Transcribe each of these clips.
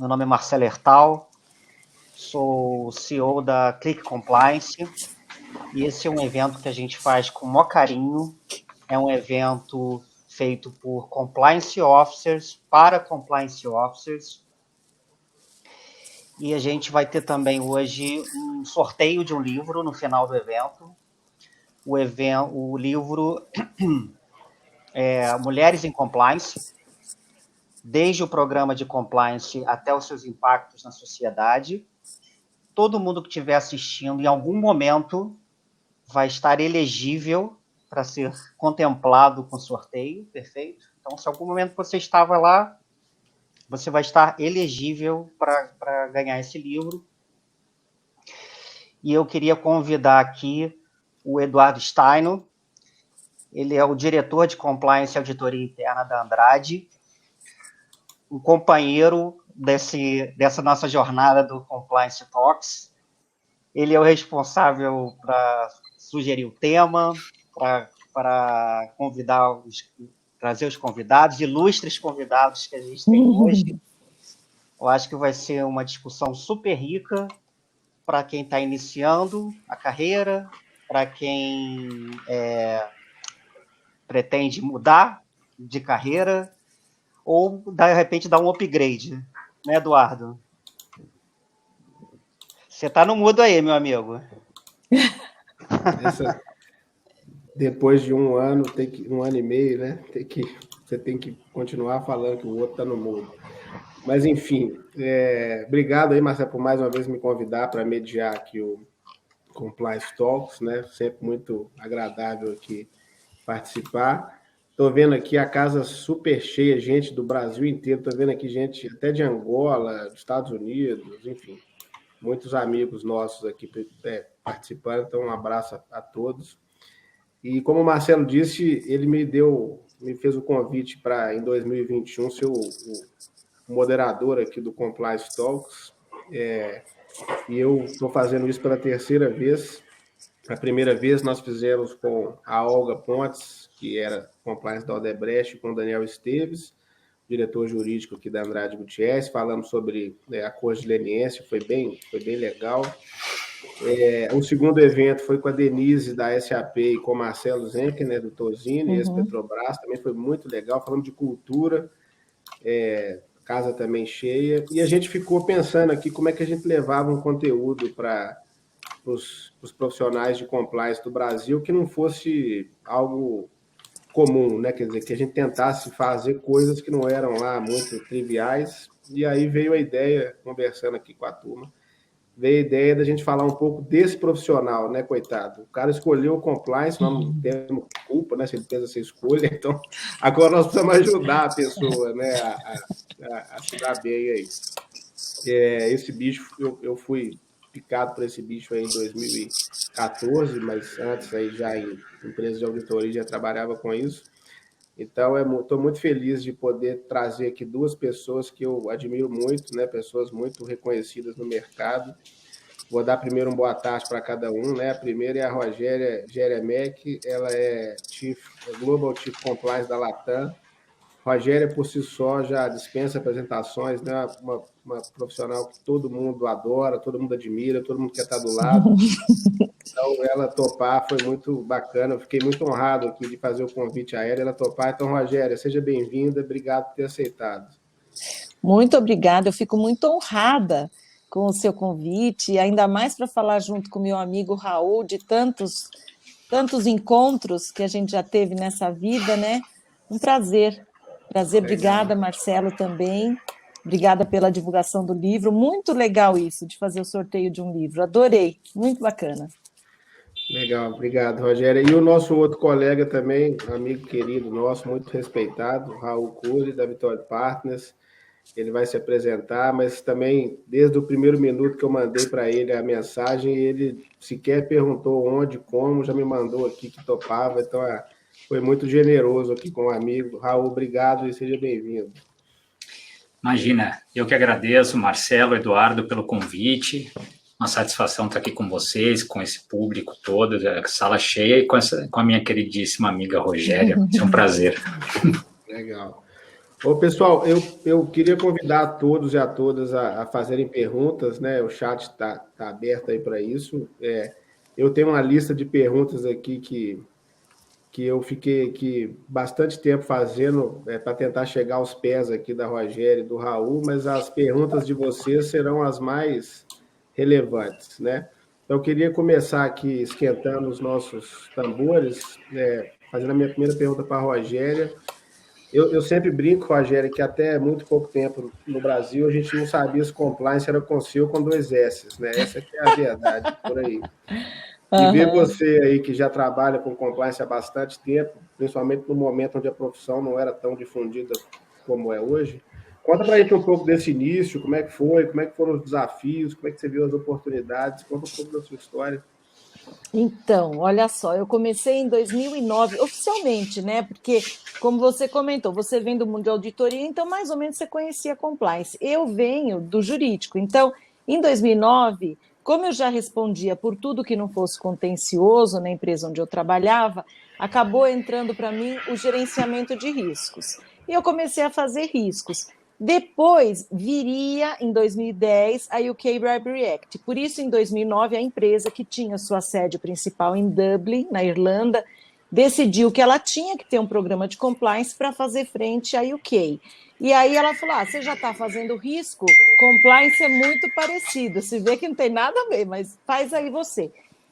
Meu nome é Marcelo Hertal, sou o CEO da Click Compliance e esse é um evento que a gente faz com o maior carinho. É um evento feito por Compliance Officers para Compliance Officers. E a gente vai ter também hoje um sorteio de um livro no final do evento. O livro é Mulheres em Compliance, desde o programa de compliance até os seus impactos na sociedade. Todo mundo que estiver assistindo, em algum momento, vai estar elegível para ser contemplado com sorteio, perfeito? Então, se em algum momento você estava lá, você vai estar elegível para ganhar esse livro. E eu queria convidar aqui o Eduardo Steino. Ele é o diretor de Compliance e Auditoria Interna da Andrade, um companheiro dessa nossa jornada do Compliance Talks. Ele é o responsável para sugerir o tema, para trazer os convidados, ilustres convidados que a gente tem hoje. Eu acho que vai ser uma discussão super rica para quem está iniciando a carreira, para quem pretende mudar de carreira, ou, de repente, dar um upgrade, né, Eduardo? Você está no mudo aí, meu amigo. Depois de um ano, um ano e meio, né? Você tem que continuar falando que o outro está no mudo. Mas, enfim, obrigado aí, Marcelo, por mais uma vez me convidar para mediar aqui o Compliance Talks, né? Sempre muito agradável aqui participar. Estou vendo aqui a casa super cheia, gente do Brasil inteiro. Estou vendo aqui gente até de Angola, dos Estados Unidos, enfim. Muitos amigos nossos aqui participando. Então, um abraço a todos. E como o Marcelo disse, ele me fez o convite para, em 2021, ser o moderador aqui do Compliance Talks. E eu estou fazendo isso pela terceira vez. A primeira vez nós fizemos com a Olga Pontes, que era compliance da Odebrecht, com o Daniel Esteves, diretor jurídico aqui da Andrade Gutierrez. Falamos sobre a Corte de Leniência, foi bem legal. O segundo evento foi com a Denise, da SAP, e com o Marcelo Zenker, né, do Tozini, ex-Petrobras, também foi muito legal. Falamos de cultura, casa também cheia. E a gente ficou pensando aqui como é que a gente levava um conteúdo para os profissionais de compliance do Brasil que não fosse algo comum, né? Quer dizer, que a gente tentasse fazer coisas que não eram lá muito triviais. E aí veio a ideia, conversando aqui com a turma, veio a ideia da gente falar um pouco desse profissional, né, coitado? O cara escolheu o compliance, nós não temos culpa, né, se ele fez essa escolha, então agora nós precisamos ajudar a pessoa, né, a se dar bem aí. Esse bicho, eu fui picado por esse bicho aí em 2014, mas antes aí já em empresa de auditoria já trabalhava com isso. Então, estou muito feliz de poder trazer aqui duas pessoas que eu admiro muito, né? Pessoas muito reconhecidas no mercado. Vou dar primeiro uma boa tarde para cada um, né? A primeira é a Rogéria Jeremek, ela é Global Chief Compliance da Latam. Rogéria, por si só, já dispensa apresentações, né? Uma profissional que todo mundo adora, todo mundo admira, todo mundo quer estar do lado. Então, ela topar foi muito bacana. Eu fiquei muito honrado aqui de fazer o convite a ela topar. Então, Rogéria, seja bem-vinda. Obrigado por ter aceitado. Muito obrigada. Eu fico muito honrada com o seu convite, ainda mais para falar junto com o meu amigo Raul de tantos encontros que a gente já teve nessa vida, né? Um prazer. Obrigada, Marcelo, também. Obrigada pela divulgação do livro. Muito legal isso, de fazer o sorteio de um livro. Adorei, muito bacana. Legal, obrigado, Rogéria. E o nosso outro colega também, amigo querido nosso, muito respeitado, Raul Cury, da Vitória Partners. Ele vai se apresentar, mas também, desde o primeiro minuto que eu mandei para ele a mensagem, ele sequer perguntou onde, como, já me mandou aqui que topava. Então, foi muito generoso aqui com o amigo. Raul, obrigado e seja bem-vindo. Imagina, eu que agradeço, Marcelo, Eduardo, pelo convite. Uma satisfação estar aqui com vocês, com esse público todo, a sala cheia, e com a minha queridíssima amiga Rogéria. É um prazer. Legal. Ô, pessoal, eu queria convidar a todos e a todas a fazerem perguntas, né? O chat está aberto aí para isso. Eu tenho uma lista de perguntas aqui que eu fiquei aqui bastante tempo fazendo para tentar chegar aos pés aqui da Rogéria e do Raul, mas as perguntas de vocês serão as mais relevantes, né? Então, eu queria começar aqui esquentando os nossos tambores, fazendo a minha primeira pergunta para a Rogéria. Eu sempre brinco, Rogério, que até muito pouco tempo no Brasil a gente não sabia se compliance era com C ou com 2 S, né? Essa que é a verdade, por aí. E ver você aí que já trabalha com compliance há bastante tempo, principalmente no momento onde a profissão não era tão difundida como é hoje, conta para a gente um pouco desse início, como é que foi, como é que foram os desafios, como é que você viu as oportunidades, conta um pouco da sua história. Então, olha só, eu comecei em 2009, oficialmente, né? Porque, como você comentou, você vem do mundo de auditoria, então mais ou menos você conhecia compliance. Eu venho do jurídico, então, em 2009, como eu já respondia por tudo que não fosse contencioso na empresa onde eu trabalhava, acabou entrando para mim o gerenciamento de riscos. E eu comecei a fazer riscos. Depois viria, em 2010, a UK Bribery Act. Por isso, em 2009, a empresa que tinha sua sede principal em Dublin, na Irlanda, decidiu que ela tinha que ter um programa de compliance para fazer frente à UK. E aí ela falou, você já está fazendo risco? Compliance é muito parecido, se vê que não tem nada a ver, mas faz aí você.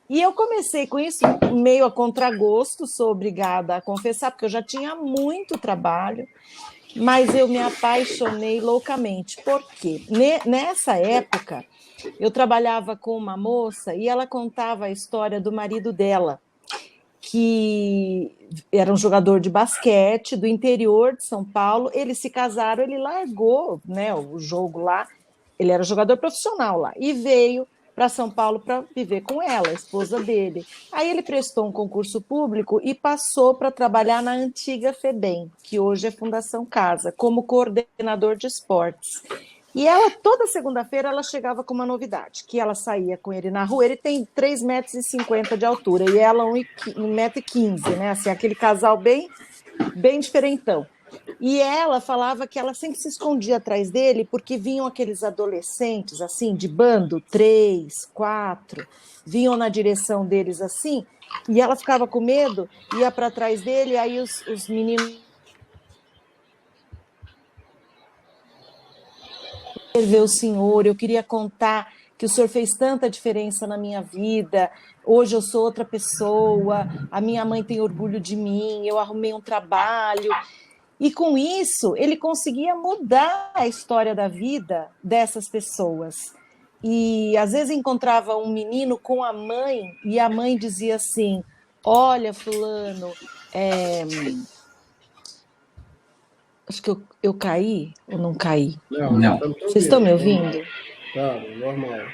E eu comecei com isso meio a contragosto, sou obrigada a confessar, porque eu já tinha muito trabalho, mas eu me apaixonei loucamente. Por quê? Nessa época, eu trabalhava com uma moça e ela contava a história do marido dela, que era um jogador de basquete do interior de São Paulo. Eles se casaram, ele largou, né, o jogo lá, ele era jogador profissional lá, e veio para São Paulo para viver com ela, a esposa dele. Aí ele prestou um concurso público e passou para trabalhar na antiga FEBEM, que hoje é Fundação Casa, como coordenador de esportes. E ela, toda segunda-feira, ela chegava com uma novidade, que ela saía com ele na rua, ele tem 3,50 metros de altura, e ela 1,15 m, né? Assim, aquele casal bem diferentão. E ela falava que ela sempre se escondia atrás dele porque vinham aqueles adolescentes, assim, de bando, 3, 4, vinham na direção deles assim, e ela ficava com medo, ia para trás dele, aí os meninos... Ver o senhor, eu queria contar que o senhor fez tanta diferença na minha vida, hoje eu sou outra pessoa, a minha mãe tem orgulho de mim, eu arrumei um trabalho... E com isso, ele conseguia mudar a história da vida dessas pessoas. E às vezes encontrava um menino com a mãe, e a mãe dizia assim, olha, fulano, acho que eu caí ou não caí? Não. Vocês estão me ouvindo? Tá, normal.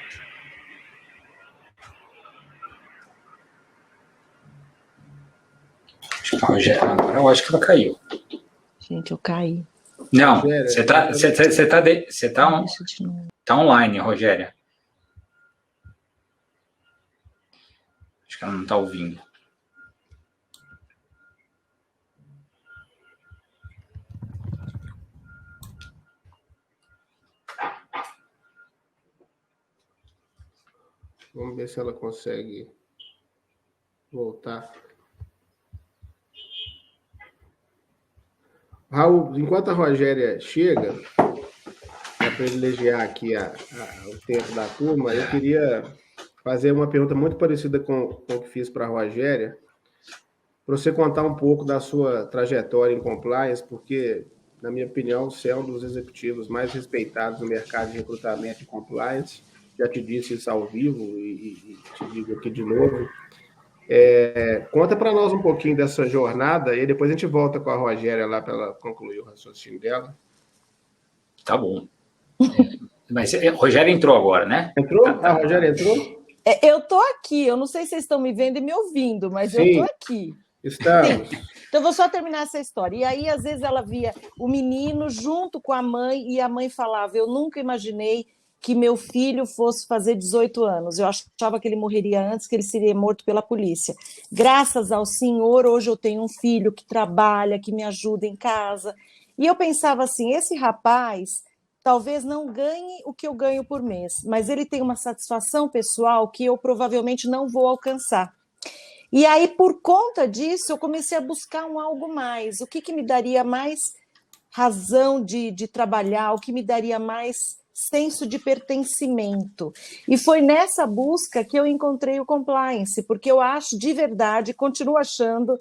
Agora eu acho que ela caiu. Gente, eu caí. Não, você tá online, Rogéria. Acho que ela não está ouvindo. Vamos ver se ela consegue voltar. Raul, enquanto a Rogéria chega, para privilegiar aqui o tempo da turma, eu queria fazer uma pergunta muito parecida com o que fiz para a Rogéria, para você contar um pouco da sua trajetória em compliance, porque, na minha opinião, você é um dos executivos mais respeitados no mercado de recrutamento de compliance. Já te disse isso ao vivo e te digo aqui de novo. Conta para nós um pouquinho dessa jornada e depois a gente volta com a Rogéria lá para ela concluir o raciocínio dela. Tá bom. Mas a Rogéria entrou agora, né? Entrou? A Rogéria entrou? Eu estou aqui, eu não sei se vocês estão me vendo e me ouvindo, mas sim, eu estou aqui. Estamos. Sim. Então, vou só terminar essa história. E aí, às vezes, ela via o menino junto com a mãe e a mãe falava, eu nunca imaginei que meu filho fosse fazer 18 anos. Eu achava que ele morreria antes, que ele seria morto pela polícia. Graças ao Senhor, hoje eu tenho um filho que trabalha, que me ajuda em casa. E eu pensava assim, esse rapaz talvez não ganhe o que eu ganho por mês, mas ele tem uma satisfação pessoal que eu provavelmente não vou alcançar. E aí, por conta disso, eu comecei a buscar um algo mais. O que me daria mais razão de trabalhar, o que me daria mais senso de pertencimento. E foi nessa busca que eu encontrei o compliance, porque eu acho de verdade, continuo achando,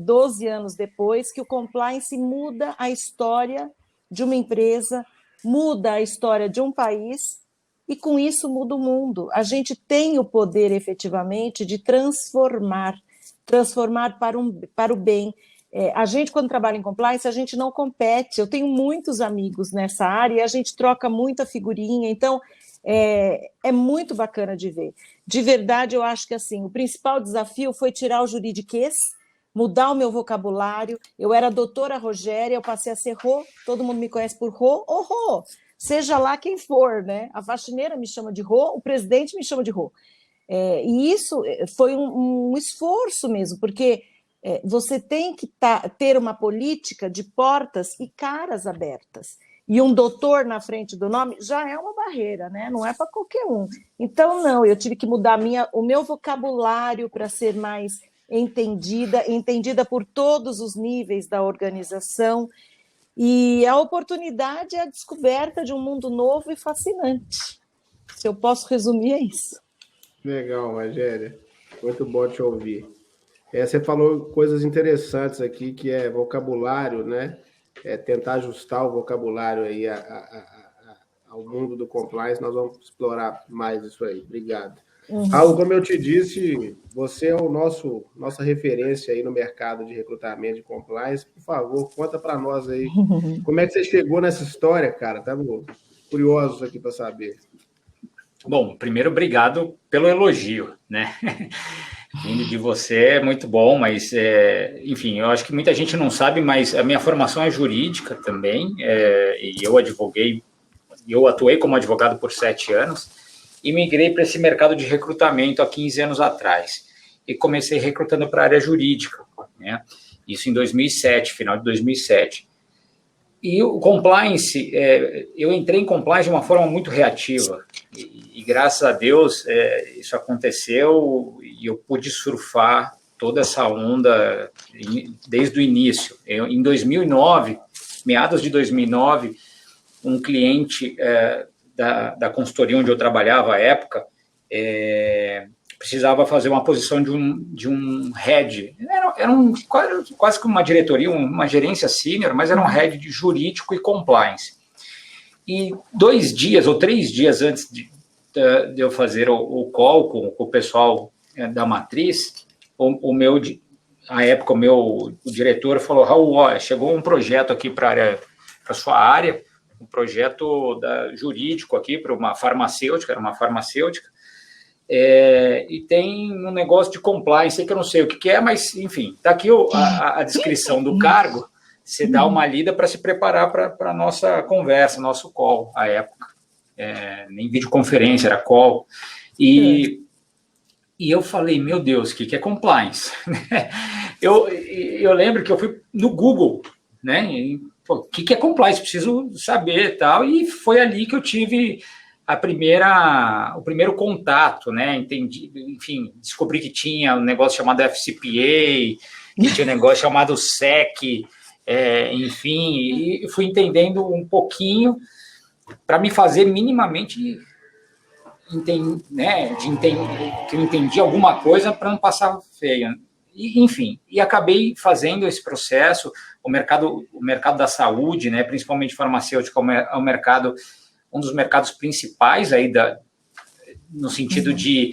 12 anos depois, que o compliance muda a história de uma empresa, muda a história de um país, e com isso muda o mundo. A gente tem o poder, efetivamente, de transformar para o bem. A gente, quando trabalha em compliance, a gente não compete. Eu tenho muitos amigos nessa área e a gente troca muita figurinha, então é muito bacana de ver. De verdade, eu acho que assim, o principal desafio foi tirar o juridiquês, mudar o meu vocabulário. Eu era doutora Rogéria, eu passei a ser Rô, todo mundo me conhece por Rô ou Rô, seja lá quem for, né? A faxineira me chama de Rô, o presidente me chama de Rô. E isso foi um esforço mesmo, porque você tem que ter uma política de portas e caras abertas. E um doutor na frente do nome já é uma barreira, né? Não é para qualquer um. Então, não, eu tive que mudar o meu vocabulário para ser mais entendida por todos os níveis da organização. E a oportunidade é a descoberta de um mundo novo e fascinante. Se eu posso resumir, é isso. Legal, Rogéria. Muito bom te ouvir. Você falou coisas interessantes aqui, que é vocabulário, né? Tentar ajustar o vocabulário aí ao mundo do compliance. Nós vamos explorar mais isso aí. Obrigado. Raul, como eu te disse, você é nossa referência aí no mercado de recrutamento de compliance. Por favor, conta para nós aí como é que você chegou nessa história, cara. Estamos curiosos aqui para saber. Bom, primeiro, obrigado pelo elogio, né? Vindo de você é muito bom, mas, enfim, eu acho que muita gente não sabe, mas a minha formação é jurídica também, e eu atuei como advogado por 7 anos, e migrei para esse mercado de recrutamento há 15 anos atrás, e comecei recrutando para a área jurídica, né? Isso em 2007, final de 2007. E o compliance, eu entrei em compliance de uma forma muito reativa, e graças a Deus isso aconteceu e eu pude surfar toda essa onda desde o início. Em 2009, meados de 2009, um cliente da consultoria onde eu trabalhava à época precisava fazer uma posição de um head. Era quase que uma diretoria, uma gerência sênior, mas era um head de jurídico e compliance. E 2 dias ou 3 dias antes de eu fazer o call com o pessoal da matriz, à época o diretor falou: Raul, chegou um projeto aqui para a sua área, um projeto jurídico aqui para uma farmacêutica, era uma farmacêutica, e tem um negócio de compliance, que eu não sei o que é, mas, enfim, está aqui a descrição do cargo, você dá uma lida para se preparar para a nossa conversa, nosso call, à época. Nem videoconferência, era call. E eu falei, meu Deus, o que é compliance? eu lembro que eu fui no Google, né? O que é compliance? Preciso saber e tal. E foi ali que eu tive o primeiro contato, né? Entendi, enfim, descobri que tinha um negócio chamado FCPA, que tinha um negócio chamado SEC, enfim, e fui entendendo um pouquinho para me fazer minimamente que eu entendi alguma coisa para não passar feio. Enfim, e acabei fazendo esse processo. O mercado da saúde, né, principalmente farmacêutico, é um dos mercados principais aí no sentido de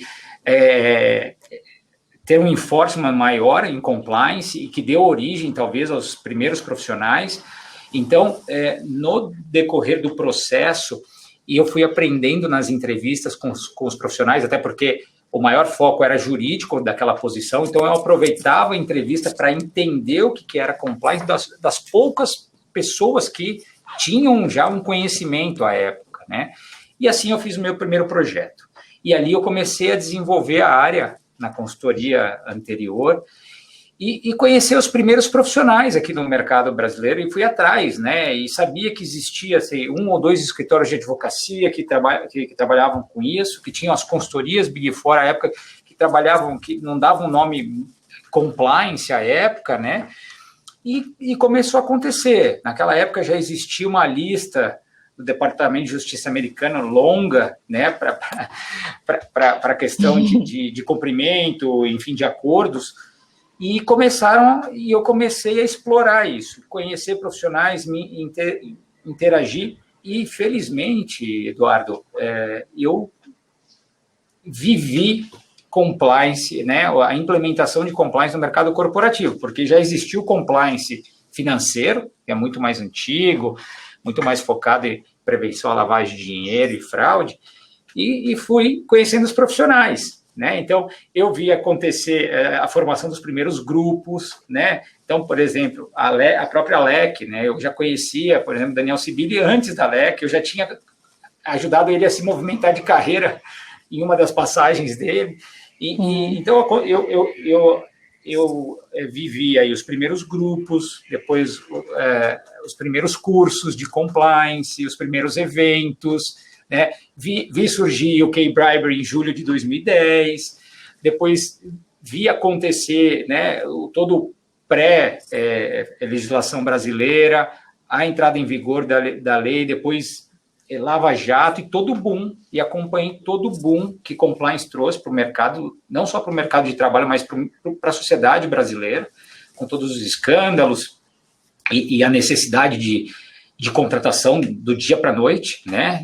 ter um enforcement maior em compliance e que deu origem, talvez, aos primeiros profissionais. Então, no decorrer do processo, e eu fui aprendendo nas entrevistas com os profissionais, até porque o maior foco era jurídico daquela posição, então eu aproveitava a entrevista para entender o que era compliance das poucas pessoas que tinham já um conhecimento à época, né? E assim eu fiz o meu primeiro projeto. E ali eu comecei a desenvolver a área na consultoria anterior, e conhecer os primeiros profissionais aqui no mercado brasileiro e fui atrás, né? E sabia que existia assim, 1 ou 2 escritórios de advocacia que trabalhavam com isso, que tinham as consultorias Big Four à época que trabalhavam, que não davam nome compliance à época, né? E começou a acontecer. Naquela época já existia uma lista do Departamento de Justiça americano longa, né? Para a questão de cumprimento, enfim, de acordos. E eu comecei a explorar isso, conhecer profissionais, interagir, e felizmente, Eduardo, eu vivi compliance, né, a implementação de compliance no mercado corporativo, porque já existiu compliance financeiro, que é muito mais antigo, muito mais focado em prevenção à lavagem de dinheiro e fraude, e fui conhecendo os profissionais. Né? Então, eu vi acontecer a formação dos primeiros grupos, né? Então, por exemplo, a própria LEC, né? Eu já conhecia, por exemplo, Daniel Sibili antes da LEC, eu já tinha ajudado ele a se movimentar de carreira em uma das passagens dele, então eu vivi aí os primeiros grupos, depois os primeiros cursos de compliance, os primeiros eventos, né? Vi surgir o K-Bribery em julho de 2010, depois vi acontecer, né, todo o pré-legislação brasileira, a entrada em vigor da lei, depois Lava Jato e todo o boom, e acompanhei todo o boom que compliance trouxe para o mercado, não só para o mercado de trabalho, mas para a sociedade brasileira, com todos os escândalos e a necessidade de contratação do dia para a noite, né?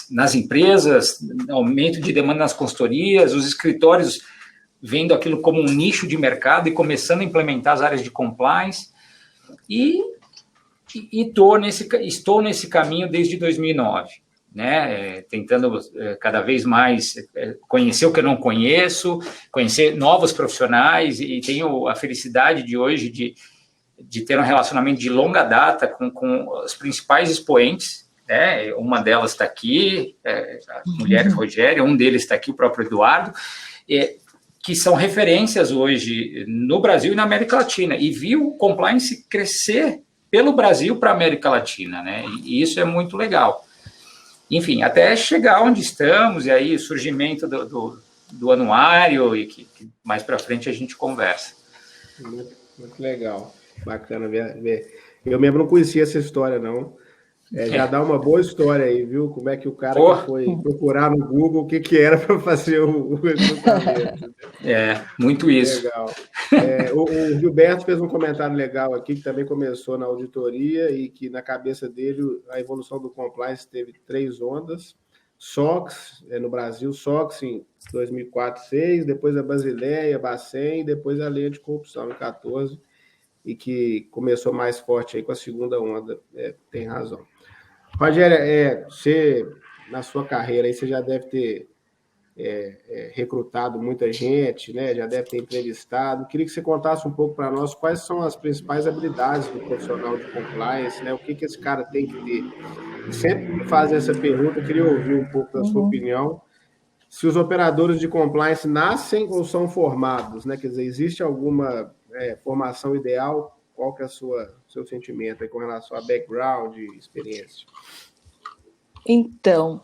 Nas empresas, aumento de demanda nas consultorias, os escritórios vendo aquilo como um nicho de mercado e começando a implementar as áreas de compliance, e estou nesse caminho desde 2009, né? Tentando cada vez mais conhecer o que eu não conheço, conhecer novos profissionais, e tenho a felicidade de hoje de ter um relacionamento de longa data com os principais expoentes, né? Uma delas está aqui, a Mulheres Rogério, um deles está aqui, o próprio Eduardo, que são referências hoje no Brasil e na América Latina, e viu o compliance crescer pelo Brasil para a América Latina, né? E isso é muito legal. Enfim, até chegar onde estamos, e aí o surgimento do anuário, e que mais para frente a gente conversa. Muito legal. Bacana ver. Eu mesmo não conhecia essa história, não. Já dá uma boa história aí, viu? Como é que o cara que foi procurar no Google o que era para fazer o recrutamento. Muito isso. Legal. O Gilberto fez um comentário legal aqui, que também começou na auditoria, e que na cabeça dele a evolução do compliance teve 3 ondas. SOX, no Brasil, SOX em 2004, 2006, depois a Basileia, Bacen, depois a lei anticorrupção em 2014, e que começou mais forte aí com a segunda onda. Tem razão. Rogério, você, na sua carreira, aí, você já deve ter recrutado muita gente, né? Já deve ter entrevistado. Queria que você contasse um pouco para nós quais são as principais habilidades do profissional de compliance, né? O que esse cara tem que ter. Sempre que fazem essa pergunta, eu queria ouvir um pouco da sua opinião. Se os operadores de compliance nascem ou são formados, né? Quer dizer, existe alguma formação ideal? Qual que é o seu sentimento aí com relação a background e experiência? Então,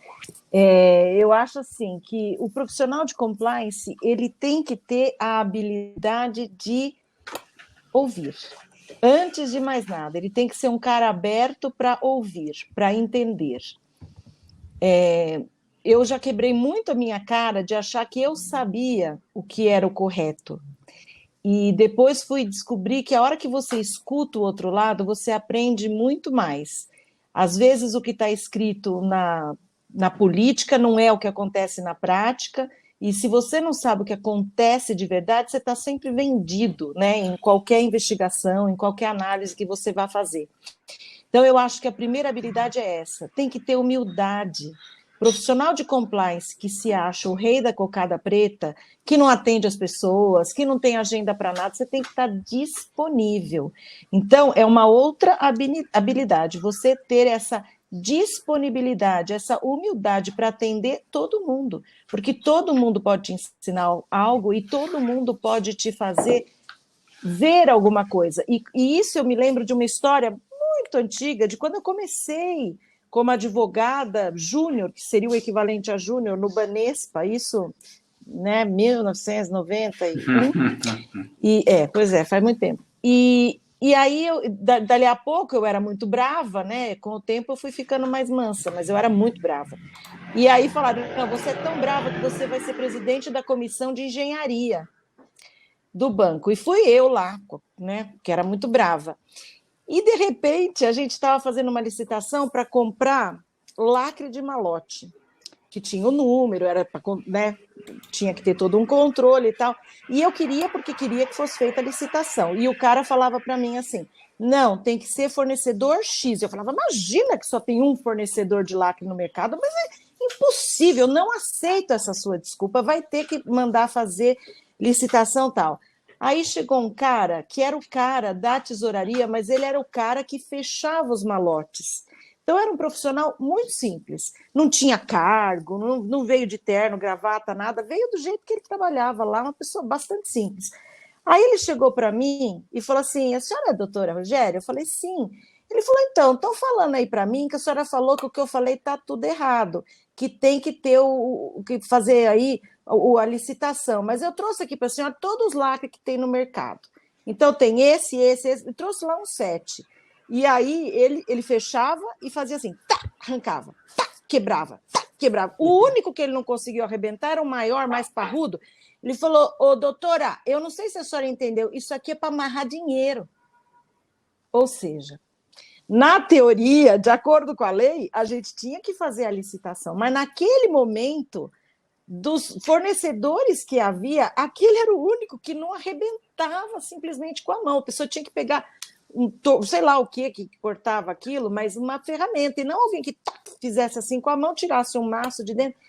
eu acho assim que o profissional de compliance ele tem que ter a habilidade de ouvir. Antes de mais nada, ele tem que ser um cara aberto para ouvir, para entender. Eu já quebrei muito a minha cara de achar que eu sabia o que era o correto. E depois fui descobrir que a hora que você escuta o outro lado, você aprende muito mais. Às vezes o que está escrito na política não é o que acontece na prática, e se você não sabe o que acontece de verdade, você está sempre vendido, né, em qualquer investigação, em qualquer análise que você vá fazer. Então, eu acho que a primeira habilidade é essa, tem que ter humildade. Profissional de compliance que se acha o rei da cocada preta, que não atende as pessoas, que não tem agenda para nada, você tem que estar disponível. Então, é uma outra habilidade, você ter essa disponibilidade, essa humildade para atender todo mundo, porque todo mundo pode te ensinar algo e todo mundo pode te fazer ver alguma coisa. E isso eu me lembro de uma história muito antiga, de quando eu comecei como advogada júnior, que seria o equivalente a júnior, no Banespa, isso, né, 1991. Pois é, faz muito tempo. E aí, dali a pouco, eu era muito brava, né? Com o tempo eu fui ficando mais mansa, mas eu era muito brava. E aí falaram, não, você é tão brava que você vai ser presidente da comissão de engenharia do banco. E fui eu lá, né? Que era muito brava. E, de repente, a gente estava fazendo uma licitação para comprar lacre de malote, que tinha o número, era pra, né, tinha que ter todo um controle e tal. E eu queria, porque queria que fosse feita a licitação. E o cara falava para mim assim, não, tem que ser fornecedor X. Eu falava, imagina que só tem um fornecedor de lacre no mercado, mas é impossível, não aceito essa sua desculpa, vai ter que mandar fazer licitação tal. Aí chegou um cara, que era o cara da tesouraria, mas ele era o cara que fechava os malotes. Então, era um profissional muito simples. Não tinha cargo, não veio de terno, gravata, nada. Veio do jeito que ele trabalhava lá, uma pessoa bastante simples. Aí ele chegou para mim e falou assim, a senhora é a doutora Rogéria? Eu falei, sim. Ele falou, então, estão falando aí para mim que a senhora falou que o que eu falei está tudo errado, que tem que ter que fazer aí a licitação. Mas eu trouxe aqui para a senhora todos os lacres que tem no mercado. Então, tem esse. Eu trouxe lá uns 7. E aí ele fechava e fazia assim, tá, arrancava, tá, quebrava, tá, quebrava. O único que ele não conseguiu arrebentar era o maior, mais parrudo. Ele falou, ô doutora, eu não sei se a senhora entendeu, isso aqui é para amarrar dinheiro. Ou seja, na teoria, de acordo com a lei, a gente tinha que fazer a licitação, mas naquele momento, dos fornecedores que havia, aquele era o único que não arrebentava simplesmente com a mão. A pessoa tinha que pegar sei lá o que cortava aquilo, mas uma ferramenta, e não alguém que fizesse assim com a mão, tirasse um maço de dentro.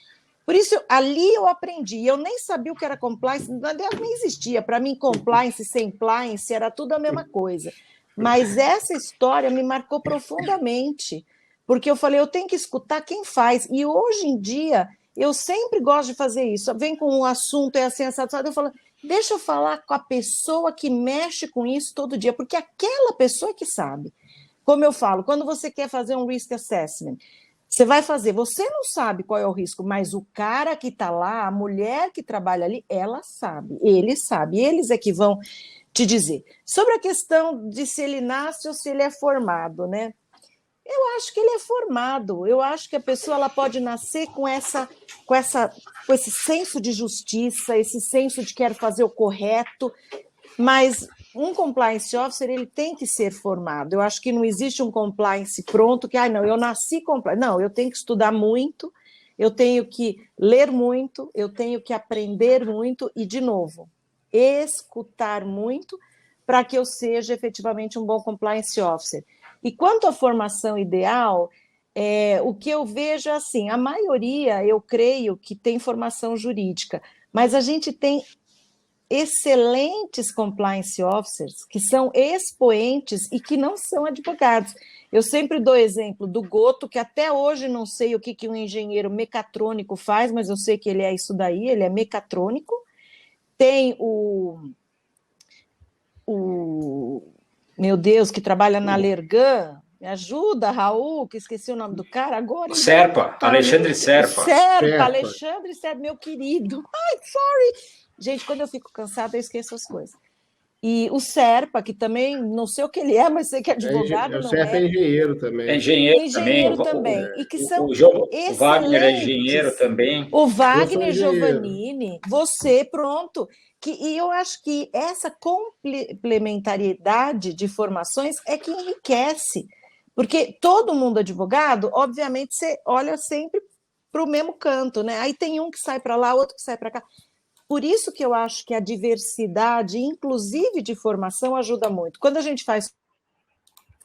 Por isso, ali eu aprendi, eu nem sabia o que era compliance, nem existia. Para mim, compliance, sem compliance, era tudo a mesma coisa. Mas essa história me marcou profundamente, porque eu falei, eu tenho que escutar quem faz, e hoje em dia, eu sempre gosto de fazer isso. Vem com um assunto, é assim, assado, eu falo, deixa eu falar com a pessoa que mexe com isso todo dia, porque aquela pessoa que sabe. Como eu falo, quando você quer fazer um risk assessment, você vai fazer, você não sabe qual é o risco, mas o cara que está lá, a mulher que trabalha ali, ela sabe, eles é que vão te dizer. Sobre a questão de se ele nasce ou se ele é formado, né? Eu acho que ele é formado. Eu acho que a pessoa ela pode nascer com esse senso de justiça, esse senso de quero fazer o correto, mas um compliance officer ele tem que ser formado. Eu acho que não existe um compliance pronto que, não, eu nasci compliance. Não, eu tenho que estudar muito, eu tenho que ler muito, eu tenho que aprender muito e, de novo, escutar muito para que eu seja efetivamente um bom compliance officer. E quanto à formação ideal, o que eu vejo é assim, a maioria, eu creio que tem formação jurídica, mas a gente tem excelentes compliance officers que são expoentes e que não são advogados. Eu sempre dou exemplo do Goto, que até hoje não sei o que um engenheiro mecatrônico faz, mas eu sei que ele é isso daí, ele é mecatrônico. Tem meu Deus, que trabalha na Lergan, me ajuda, Raul, que esqueci o nome do cara agora. Serpa, Alexandre Serpa. Alexandre Serpa, meu querido. Ai, sorry. Gente, quando eu fico cansada, eu esqueço as coisas. E o Serpa, que também, não sei o que ele é, mas sei que é advogado, o Serpa é engenheiro também. É engenheiro também. E que são o Wagner é engenheiro também. O Wagner Giovannini, você, pronto. E eu acho que essa complementariedade de formações é que enriquece, porque todo mundo advogado, obviamente, você olha sempre para o mesmo canto, né? Aí tem um que sai para lá, outro que sai para cá. Por isso que eu acho que a diversidade, inclusive de formação, ajuda muito. Quando a gente faz...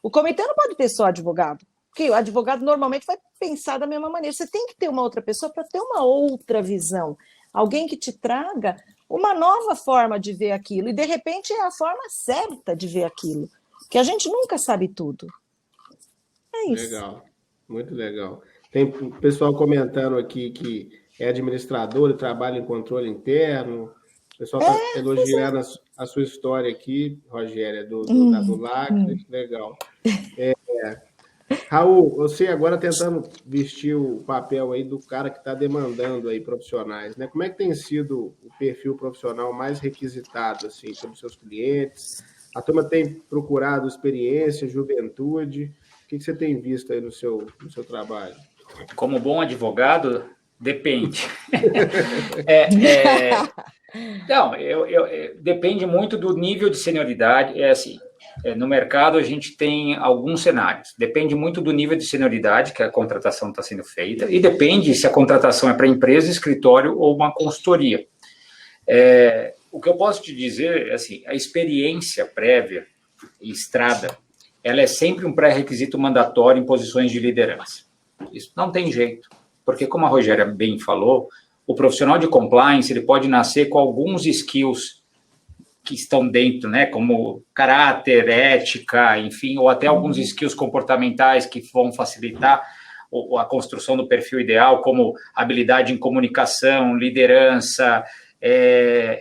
O comitê não pode ter só advogado, porque o advogado normalmente vai pensar da mesma maneira. Você tem que ter uma outra pessoa para ter uma outra visão. Alguém que te traga uma nova forma de ver aquilo, e de repente é a forma certa de ver aquilo, que a gente nunca sabe tudo. É isso. Legal, muito legal. Tem pessoal comentando aqui que é administrador e trabalha em controle interno, O pessoal está elogiando a sua história aqui, Rogéria, do LAC, legal. Raul, você agora tentando vestir o papel aí do cara que está demandando aí profissionais, né? Como é que tem sido o perfil profissional mais requisitado, assim, pelos seus clientes? A turma tem procurado experiência, juventude? O que você tem visto aí no seu trabalho? Como bom advogado, depende. Não, depende muito do nível de senioridade. No mercado a gente tem alguns cenários. Depende muito do nível de senioridade que a contratação está sendo feita e depende se a contratação é para empresa, escritório ou uma consultoria. O que eu posso te dizer é assim, a experiência prévia e estrada, ela é sempre um pré-requisito mandatório em posições de liderança. Isso não tem jeito, porque como a Rogéria bem falou, o profissional de compliance ele pode nascer com alguns skills que estão dentro, né, como caráter, ética, enfim, ou até alguns skills comportamentais que vão facilitar a construção do perfil ideal, como habilidade em comunicação, liderança,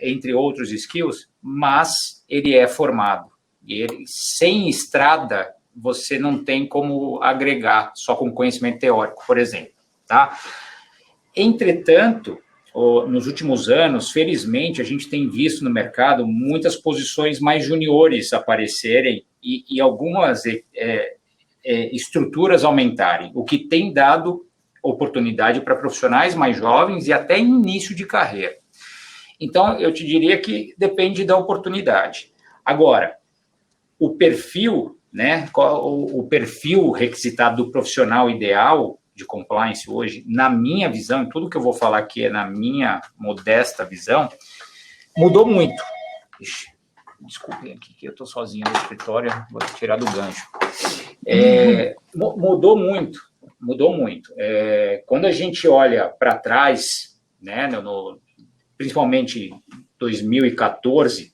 entre outros skills, mas ele é formado. E ele, sem estrada, você não tem como agregar só com conhecimento teórico, por exemplo, tá? Entretanto, nos últimos anos, felizmente, a gente tem visto no mercado muitas posições mais juniores aparecerem e algumas estruturas aumentarem, o que tem dado oportunidade para profissionais mais jovens e até em início de carreira. Então, eu te diria que depende da oportunidade. Agora, o perfil, né, o perfil requisitado do profissional ideal de compliance hoje, na minha visão, e tudo que eu vou falar aqui é na minha modesta visão, mudou muito. Ixi, desculpem aqui que eu estou sozinho no escritório, vou tirar do gancho. Mudou muito. Quando a gente olha para trás, né, principalmente 2014,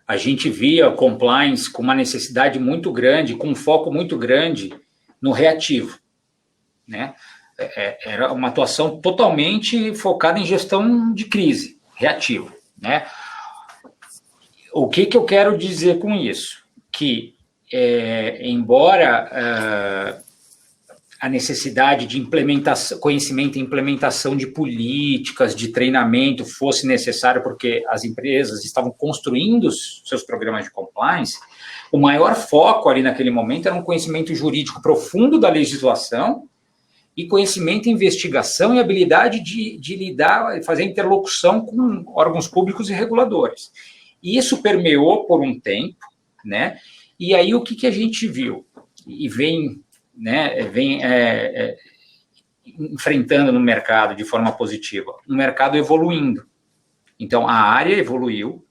a gente via compliance com uma necessidade muito grande, com um foco muito grande no reativo. Né? Era uma atuação totalmente focada em gestão de crise, reativa. Né? O que eu quero dizer com isso? Que, embora a necessidade de implementação, conhecimento e implementação de políticas, de treinamento fosse necessário porque as empresas estavam construindo seus programas de compliance, o maior foco ali naquele momento era um conhecimento jurídico profundo da legislação e conhecimento, investigação e habilidade de lidar, fazer interlocução com órgãos públicos e reguladores. E isso permeou por um tempo, né? E aí o que a gente viu? E vem enfrentando no mercado de forma positiva, um mercado evoluindo. Então, a área evoluiu,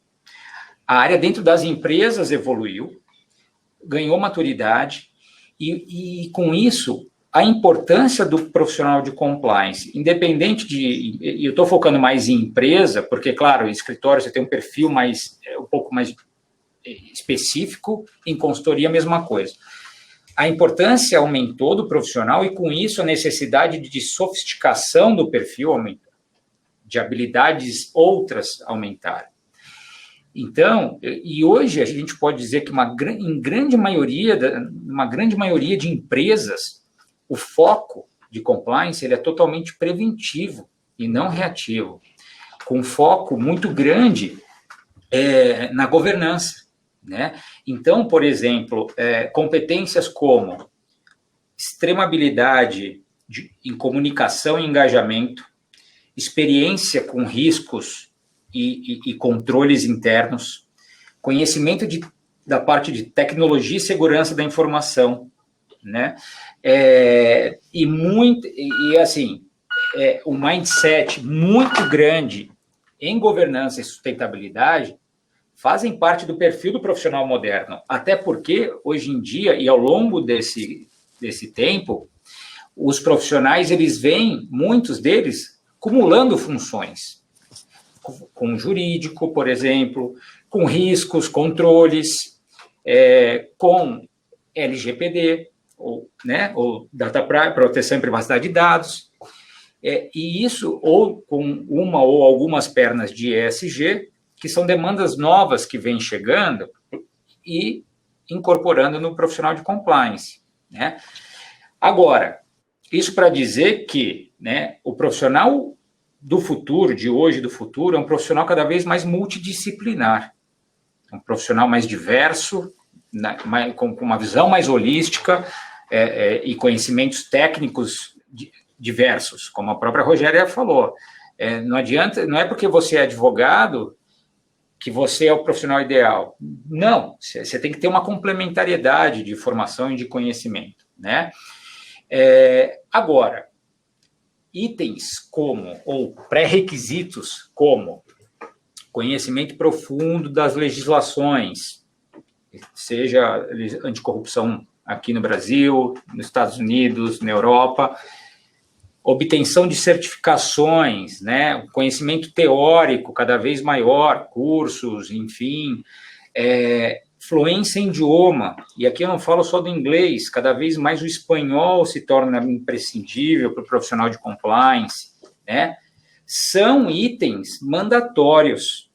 a área dentro das empresas evoluiu, ganhou maturidade, e com isso, a importância do profissional de compliance, independente de... Eu estou focando mais em empresa, porque, claro, em escritório você tem um perfil um pouco mais específico, em consultoria a mesma coisa. A importância aumentou do profissional e, com isso, a necessidade de sofisticação do perfil aumentou, de habilidades outras aumentaram. Então, e hoje a gente pode dizer que uma grande maioria de empresas, o foco de compliance ele é totalmente preventivo e não reativo, com foco muito grande na governança. Né? Então, por exemplo, competências como extrema habilidade em comunicação e engajamento, experiência com riscos e controles internos, conhecimento da parte de tecnologia e segurança da informação, né? Um mindset muito grande em governança e sustentabilidade fazem parte do perfil do profissional moderno, até porque, hoje em dia, e ao longo desse tempo, os profissionais, eles vêm, muitos deles, acumulando funções, com jurídico, por exemplo, com riscos, controles, com LGPD, ou Data Privacy, proteção e privacidade de dados. E isso ou com uma ou algumas pernas de ESG, que são demandas novas que vêm chegando e incorporando no profissional de compliance, né? Agora, isso para dizer que, né, o profissional do futuro, de hoje do futuro, é um profissional cada vez mais multidisciplinar, um profissional mais diverso, com uma visão mais holística e conhecimentos técnicos diversos, como a própria Rogéria falou. Não adianta, não é porque você é advogado que você é o profissional ideal. Não, você tem que ter uma complementariedade de formação e de conhecimento, né? Agora, itens como, ou pré-requisitos como conhecimento profundo das legislações, seja anticorrupção aqui no Brasil, nos Estados Unidos, na Europa, obtenção de certificações, né, conhecimento teórico cada vez maior, cursos, enfim, fluência em idioma, e aqui eu não falo só do inglês, cada vez mais o espanhol se torna imprescindível para o profissional de compliance, né, são itens mandatórios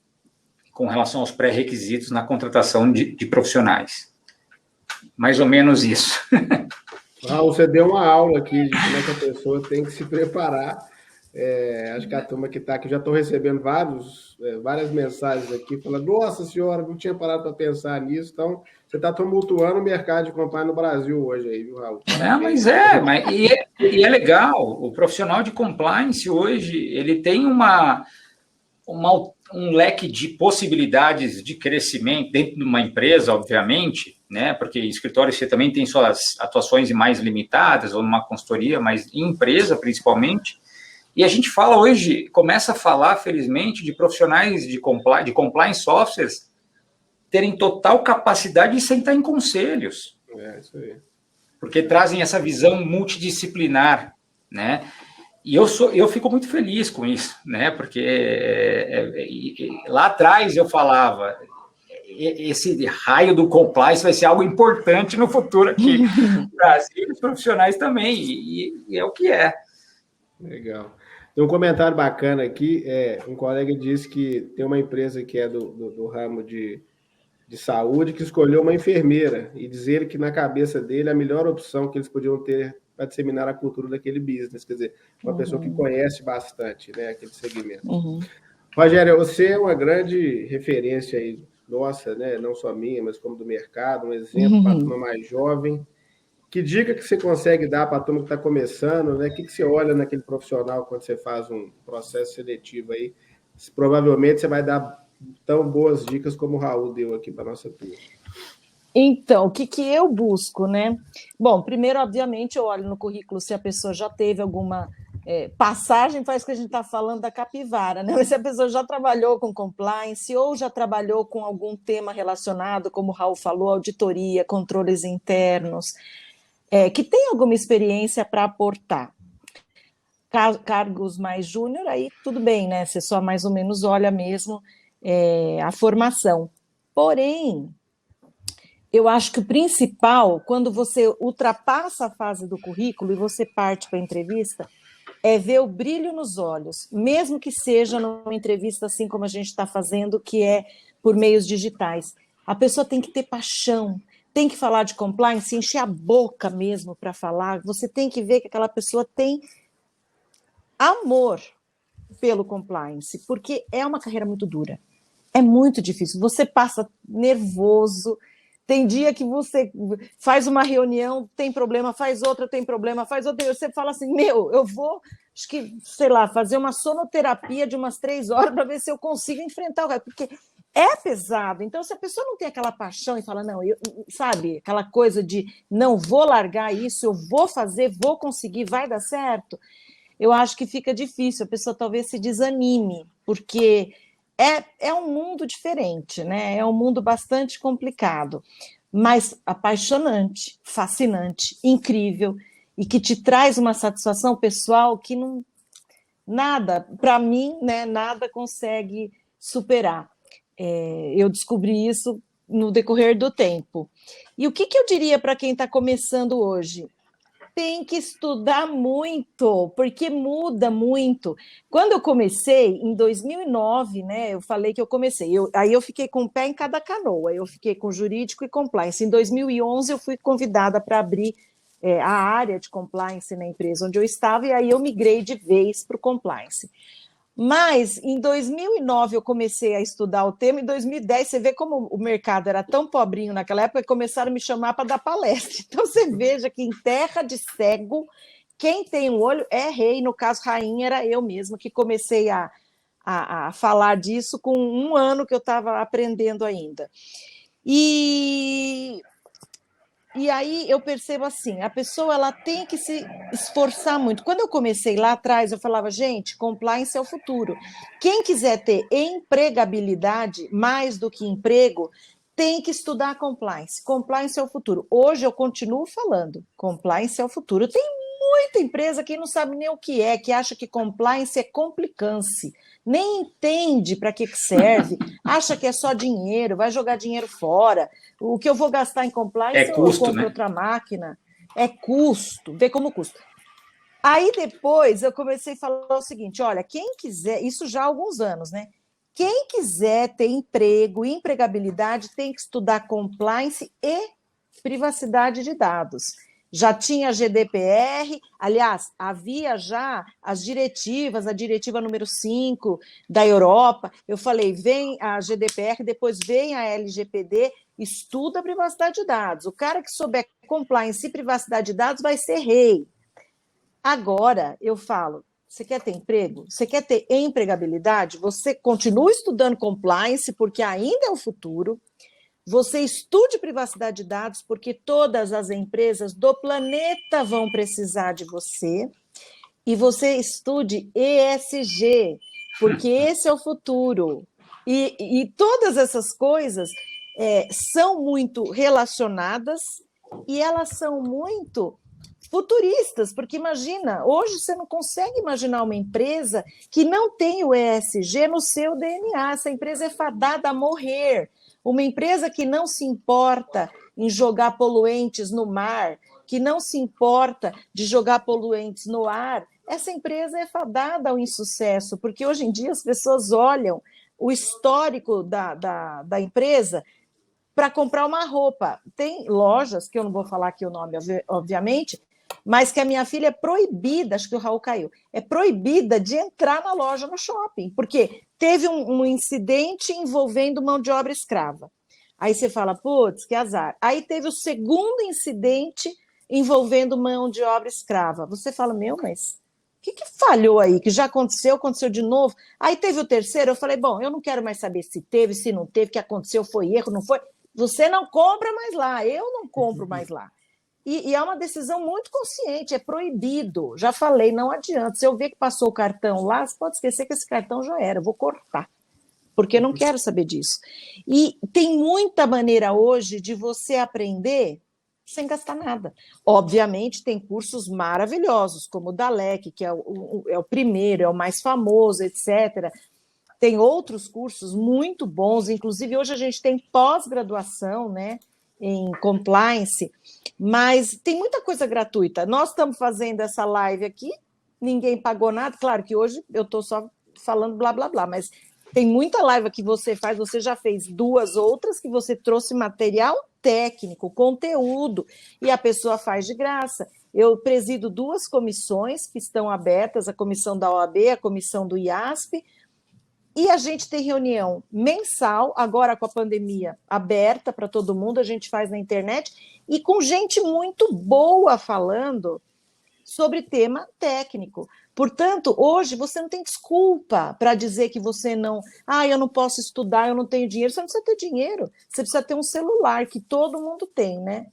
com relação aos pré-requisitos na contratação de profissionais. Mais ou menos isso. Você deu uma aula aqui de como é que a pessoa tem que se preparar. Acho que a turma que está aqui, já estou recebendo várias mensagens aqui, falando, nossa senhora, não tinha parado para pensar nisso. Então, você está tumultuando o mercado de compliance no Brasil hoje aí, viu, Raul? E é legal. O profissional de compliance hoje, ele tem um leque de possibilidades de crescimento dentro de uma empresa, obviamente, né? Porque escritório você também tem suas atuações mais limitadas, ou numa consultoria, mas em empresa, principalmente. E a gente fala hoje, começa a falar, felizmente, de profissionais de compliance softwares terem total capacidade de sentar em conselhos. Isso aí. Porque trazem essa visão multidisciplinar, né? E eu fico muito feliz com isso, né? Porque lá atrás eu falava, esse raio do compliance vai ser algo importante no futuro aqui no Brasil, e os profissionais também, e é o que é. Legal. Tem um comentário bacana aqui, um colega disse que tem uma empresa que é do ramo de saúde que escolheu uma enfermeira, e dizer que na cabeça dele a melhor opção que eles podiam ter para disseminar a cultura daquele business, quer dizer, uma pessoa que conhece bastante, né, aquele segmento. Rogério, você é uma grande referência aí, nossa, né, não só minha, mas como do mercado, um exemplo para a turma mais jovem. Que dica que você consegue dar para a turma que está começando, né? O que você olha naquele profissional quando você faz um processo seletivo aí? Provavelmente você vai dar tão boas dicas como o Raul deu aqui para a nossa turma. Então, o que eu busco, né? Bom, primeiro, obviamente, eu olho no currículo se a pessoa já teve alguma passagem, faz que a gente está falando da capivara, né? Mas se a pessoa já trabalhou com compliance ou já trabalhou com algum tema relacionado, como o Raul falou, auditoria, controles internos, que tem alguma experiência para aportar. Cargos mais júnior, aí tudo bem, né? Você só mais ou menos olha mesmo a formação. Porém, eu acho que o principal, quando você ultrapassa a fase do currículo e você parte para a entrevista, é ver o brilho nos olhos, mesmo que seja numa entrevista assim como a gente está fazendo, que é por meios digitais. A pessoa tem que ter paixão, tem que falar de compliance, encher a boca mesmo para falar. Você tem que ver que aquela pessoa tem amor pelo compliance, porque é uma carreira muito dura. É muito difícil. Você passa nervoso. Tem dia que você faz uma reunião, tem problema, faz outra, tem problema, faz outra. E você fala assim, eu vou, acho que, sei lá, fazer uma sonoterapia de umas 3 horas para ver se eu consigo enfrentar o resto. Porque é pesado. Então, se a pessoa não tem aquela paixão e fala, não, sabe, aquela coisa de não vou largar isso, eu vou fazer, vou conseguir, vai dar certo, eu acho que fica difícil. A pessoa talvez se desanime, porque é um mundo diferente, né? É um mundo bastante complicado, mas apaixonante, fascinante, incrível, e que te traz uma satisfação pessoal que não nada, para mim, né, nada consegue superar. Eu descobri isso no decorrer do tempo. E o que eu diria para quem está começando hoje? tem que estudar muito, porque muda muito. Quando eu comecei, em 2009, né, eu falei que eu comecei, aí eu fiquei com o pé em cada canoa, eu fiquei com jurídico e compliance. Em 2011, eu fui convidada para abrir a área de compliance na empresa onde eu estava, e aí eu migrei de vez para o compliance. Mas em 2009 eu comecei a estudar o tema, em 2010 você vê como o mercado era tão pobrinho naquela época que começaram a me chamar para dar palestra. Então você veja que em terra de cego, quem tem um olho é rei, no caso rainha era eu mesma que comecei a falar disso com 1 ano que eu estava aprendendo ainda. E aí eu percebo assim, a pessoa ela tem que se esforçar muito. Quando eu comecei lá atrás, eu falava, gente, compliance é o futuro. Quem quiser ter empregabilidade mais do que emprego, tem que estudar compliance. Compliance é o futuro. Hoje eu continuo falando, compliance é o futuro. Tem muita empresa que não sabe nem o que é, que acha que compliance é complicância, nem entende para que serve, acha que é só dinheiro, vai jogar dinheiro fora. O que eu vou gastar em compliance, custo, eu compro outra máquina. É custo, vê como custa. Aí depois eu comecei a falar o seguinte, olha, quem quiser, isso já há alguns anos, né? Quem quiser ter emprego, empregabilidade, tem que estudar compliance e privacidade de dados. Já tinha a GDPR, aliás, havia já as diretivas, a diretiva número 5 da Europa. Eu falei, vem a GDPR, depois vem a LGPD, estuda a privacidade de dados. O cara que souber compliance e privacidade de dados vai ser rei. Agora, eu falo, você quer ter emprego? Você quer ter empregabilidade? Você continua estudando compliance, porque ainda é o futuro. Você estude privacidade de dados, porque todas as empresas do planeta vão precisar de você. E você estude ESG, porque esse é o futuro. E todas essas coisas são muito relacionadas e elas são muito futuristas, porque imagina, hoje você não consegue imaginar uma empresa que não tem o ESG no seu DNA. Essa empresa é fadada a morrer. Uma empresa que não se importa em jogar poluentes no mar, que não se importa de jogar poluentes no ar, essa empresa é fadada ao insucesso, porque hoje em dia as pessoas olham o histórico da empresa para comprar uma roupa. Tem lojas, que eu não vou falar aqui o nome, obviamente, mas que a minha filha é proibida, acho que o Raul caiu, é proibida de entrar na loja no shopping, porque teve um incidente envolvendo mão de obra escrava. Aí você fala, putz, que azar. Aí teve o segundo incidente envolvendo mão de obra escrava. Você fala, mas o que falhou aí? Que já aconteceu de novo? Aí teve o terceiro, eu falei, bom, eu não quero mais saber se teve, se não teve, o que aconteceu, foi erro, não foi. Você não compra mais lá, eu não compro mais lá. E é uma decisão muito consciente, é proibido. Já falei, não adianta. Se eu ver que passou o cartão lá, você pode esquecer que esse cartão já era, eu vou cortar, porque eu não quero saber disso. E tem muita maneira hoje de você aprender sem gastar nada. Obviamente, tem cursos maravilhosos, como o da LEC, que é o primeiro, é o mais famoso, etc. Tem outros cursos muito bons, inclusive hoje a gente tem pós-graduação, né, em compliance, mas tem muita coisa gratuita. Nós estamos fazendo essa live aqui, ninguém pagou nada, claro que hoje eu estou só falando blá, blá, blá, mas tem muita live que você faz, você já fez 2 outras que você trouxe material técnico, conteúdo, e a pessoa faz de graça. Eu presido 2 comissões que estão abertas, a comissão da OAB, a comissão do IASP, e a gente tem reunião mensal, agora com a pandemia aberta para todo mundo, a gente faz na internet, e com gente muito boa falando sobre tema técnico. Portanto, hoje você não tem desculpa para dizer que você não... eu não posso estudar, eu não tenho dinheiro. Você não precisa ter dinheiro, você precisa ter um celular, que todo mundo tem, né?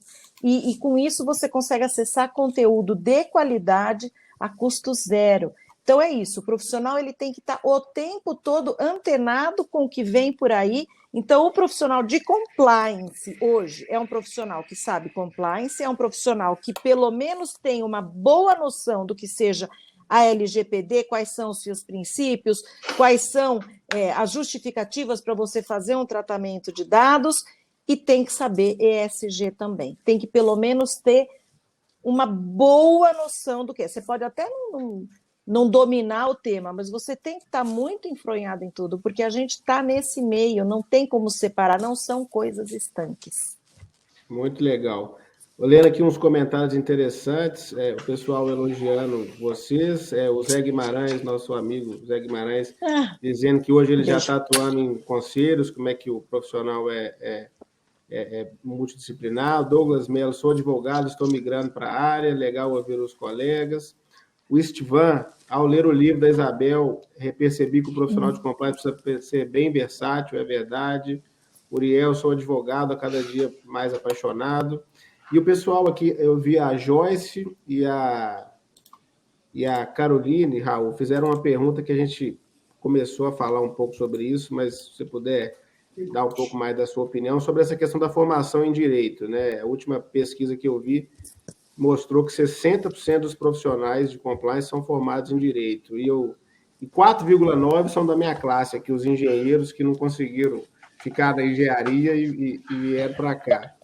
E com isso você consegue acessar conteúdo de qualidade a custo zero. Então é isso, o profissional ele tem que estar o tempo todo antenado com o que vem por aí. Então o profissional de compliance hoje é um profissional que sabe compliance, é um profissional que pelo menos tem uma boa noção do que seja a LGPD, quais são os seus princípios, quais são as justificativas para você fazer um tratamento de dados, e tem que saber ESG também. Tem que pelo menos ter uma boa noção do que é. Você pode até não dominar o tema, mas você tem que estar muito enfronhado em tudo, porque a gente está nesse meio, não tem como separar, não são coisas estanques. Muito legal. Vou ler aqui uns comentários interessantes, o pessoal elogiando vocês, o Zé Guimarães, nosso amigo Zé Guimarães, dizendo que hoje ele já está atuando em conselhos, como é que o profissional é multidisciplinar. Douglas Melo, sou advogado, estou migrando para a área, legal ouvir os colegas. O Estivan, ao ler o livro da Isabel, percebi que o profissional de compliance precisa ser bem versátil, é verdade. Uriel, sou advogado, a cada dia mais apaixonado. E o pessoal aqui, eu vi a Joyce e a Caroline, Raul, fizeram uma pergunta que a gente começou a falar um pouco sobre isso, mas se você puder dar um pouco mais da sua opinião sobre essa questão da formação em direito, né? A última pesquisa que eu vi mostrou que 60% dos profissionais de compliance são formados em direito, e 4,9% são da minha classe aqui, os engenheiros que não conseguiram ficar na engenharia e vieram para cá.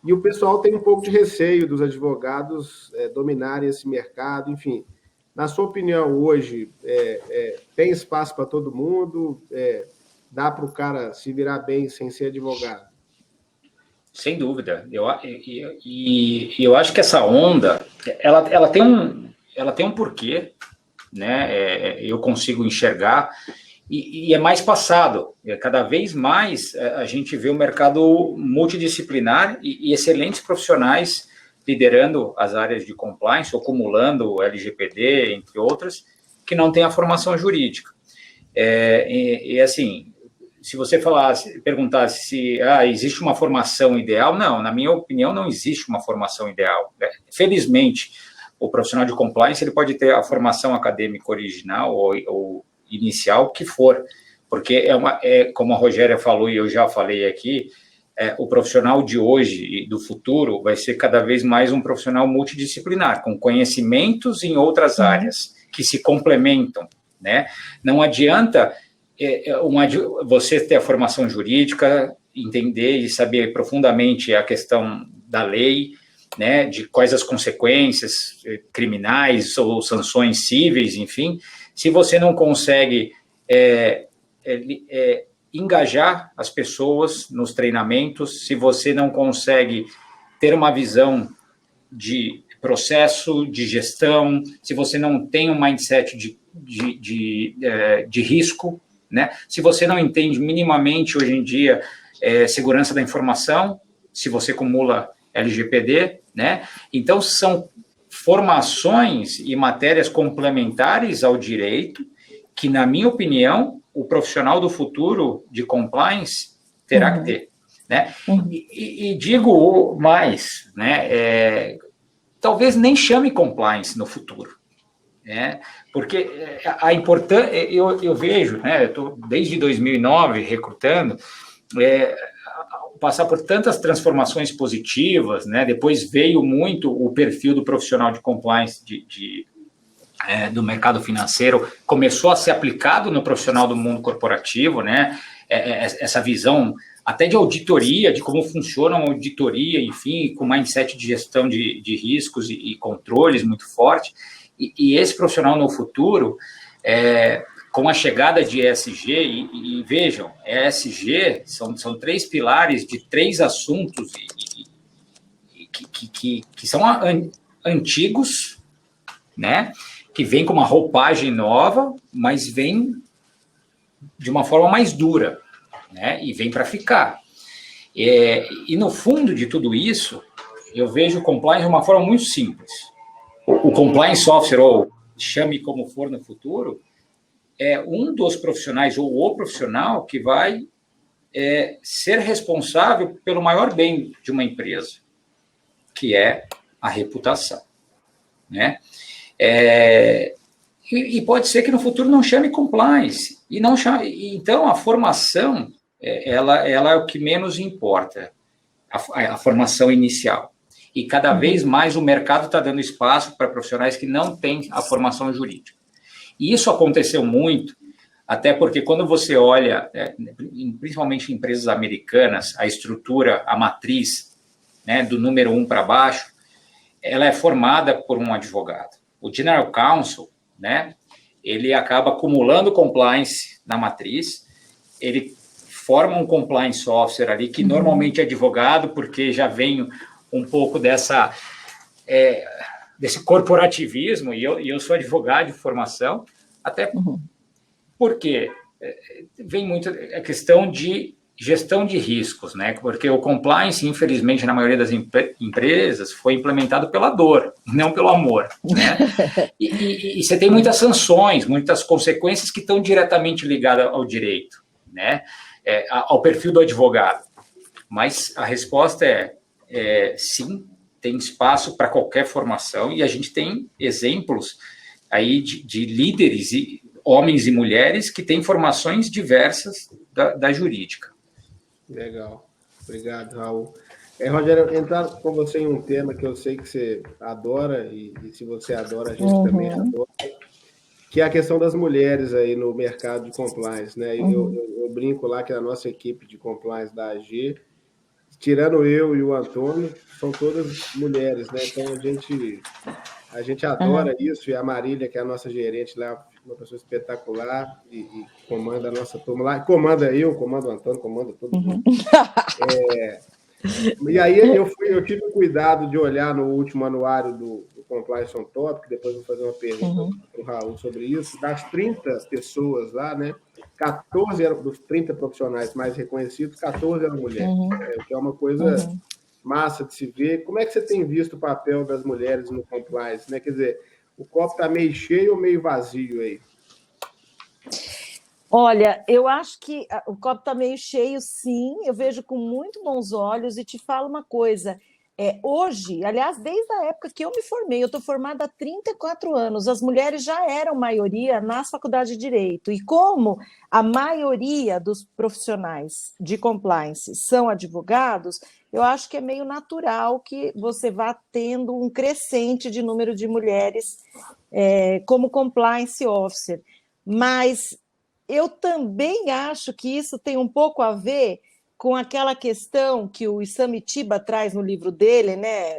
E o pessoal tem um pouco de receio dos advogados dominarem esse mercado, enfim. Na sua opinião, hoje, tem espaço para todo mundo? Dá para o cara se virar bem sem ser advogado? Sem dúvida. Eu acho que essa onda, ela tem um porquê, né? Eu consigo enxergar, e é mais passado. Cada vez mais a gente vê o mercado multidisciplinar e excelentes profissionais liderando as áreas de compliance, ou acumulando o LGPD, entre outras, que não têm a formação jurídica. Assim, se você perguntasse se existe uma formação ideal, não, na minha opinião, não existe uma formação ideal. Felizmente, o profissional de compliance ele pode ter a formação acadêmica original ou inicial que for, porque como a Rogéria falou e eu já falei aqui, o profissional de hoje e do futuro vai ser cada vez mais um profissional multidisciplinar, com conhecimentos em outras áreas que se complementam, né? Não adianta você ter a formação jurídica, entender e saber profundamente a questão da lei, né, de quais as consequências criminais ou sanções cíveis, enfim, se você não consegue engajar as pessoas nos treinamentos, se você não consegue ter uma visão de processo, de gestão, se você não tem um mindset de risco, né? Se você não entende minimamente, hoje em dia, segurança da informação, se você acumula LGPD, né? Então, são formações e matérias complementares ao direito que, na minha opinião, o profissional do futuro de compliance terá que ter, né? E digo mais, né? Talvez nem chame compliance no futuro, né? Porque a importância, eu vejo, né? Eu estou desde 2009 recrutando, passar por tantas transformações positivas, né? Depois veio muito o perfil do profissional de compliance do mercado financeiro, começou a ser aplicado no profissional do mundo corporativo, né? Essa visão até de auditoria, de como funciona uma auditoria, enfim, com mindset de gestão de riscos e controles muito forte. E esse profissional no futuro, com a chegada de ESG, e vejam, ESG são 3 pilares de 3 assuntos que são antigos, né? Que vem com uma roupagem nova, mas vem de uma forma mais dura, né? E vem para ficar. E no fundo de tudo isso, eu vejo o compliance de uma forma muito simples. O compliance officer, ou chame como for no futuro, é um dos profissionais, ou o profissional, que vai ser responsável pelo maior bem de uma empresa, que é a reputação, né? E pode ser que no futuro não chame compliance, então a formação, ela é o que menos importa, a formação inicial. E cada vez mais o mercado está dando espaço para profissionais que não têm a formação jurídica. E isso aconteceu muito, até porque quando você olha, principalmente em empresas americanas, a estrutura, a matriz, né, do número 1 para baixo, ela é formada por um advogado. O General Counsel, né, ele acaba acumulando compliance na matriz, ele forma um compliance officer ali, que normalmente é advogado, porque já vem um pouco desse corporativismo, e eu sou advogado de formação, até porque vem muito a questão de gestão de riscos, né? Porque o compliance, infelizmente, na maioria das empresas, foi implementado pela dor, não pelo amor, né? E você tem muitas sanções, muitas consequências que estão diretamente ligadas ao direito, né? Ao perfil do advogado. Mas a resposta sim, tem espaço para qualquer formação, e a gente tem exemplos aí de líderes, homens e mulheres, que têm formações diversas da jurídica. Legal. Obrigado, Raul. Rogério, entrar com você em um tema que eu sei que você adora, e se você adora, a gente também adora, que é a questão das mulheres aí no mercado de compliance, né? Eu brinco lá que a nossa equipe de compliance da AG, tirando eu e o Antônio, são todas mulheres, né? Então a gente adora isso, e a Marília, que é a nossa gerente lá, uma pessoa espetacular, e comanda a nossa turma lá, comanda o Antônio, comanda todo mundo. E aí eu tive o cuidado de olhar no último anuário do Compliance on Top, que depois vou fazer uma pergunta para o Raul sobre isso. Das 30 pessoas lá, né, 14 eram dos 30 profissionais mais reconhecidos, 14 eram mulheres, que é uma coisa massa de se ver. Como é que você tem visto o papel das mulheres no compliance, né? Quer dizer, o copo está meio cheio ou meio vazio aí? Olha, eu acho que o copo está meio cheio, sim, eu vejo com muito bons olhos, e te falo uma coisa, hoje, aliás, desde a época que eu me formei, eu estou formada há 34 anos, as mulheres já eram maioria nas faculdades de Direito, e como a maioria dos profissionais de compliance são advogados, eu acho que é meio natural que você vá tendo um crescente de número de mulheres como compliance officer, mas eu também acho que isso tem um pouco a ver com aquela questão que o Isamitiba traz no livro dele, né?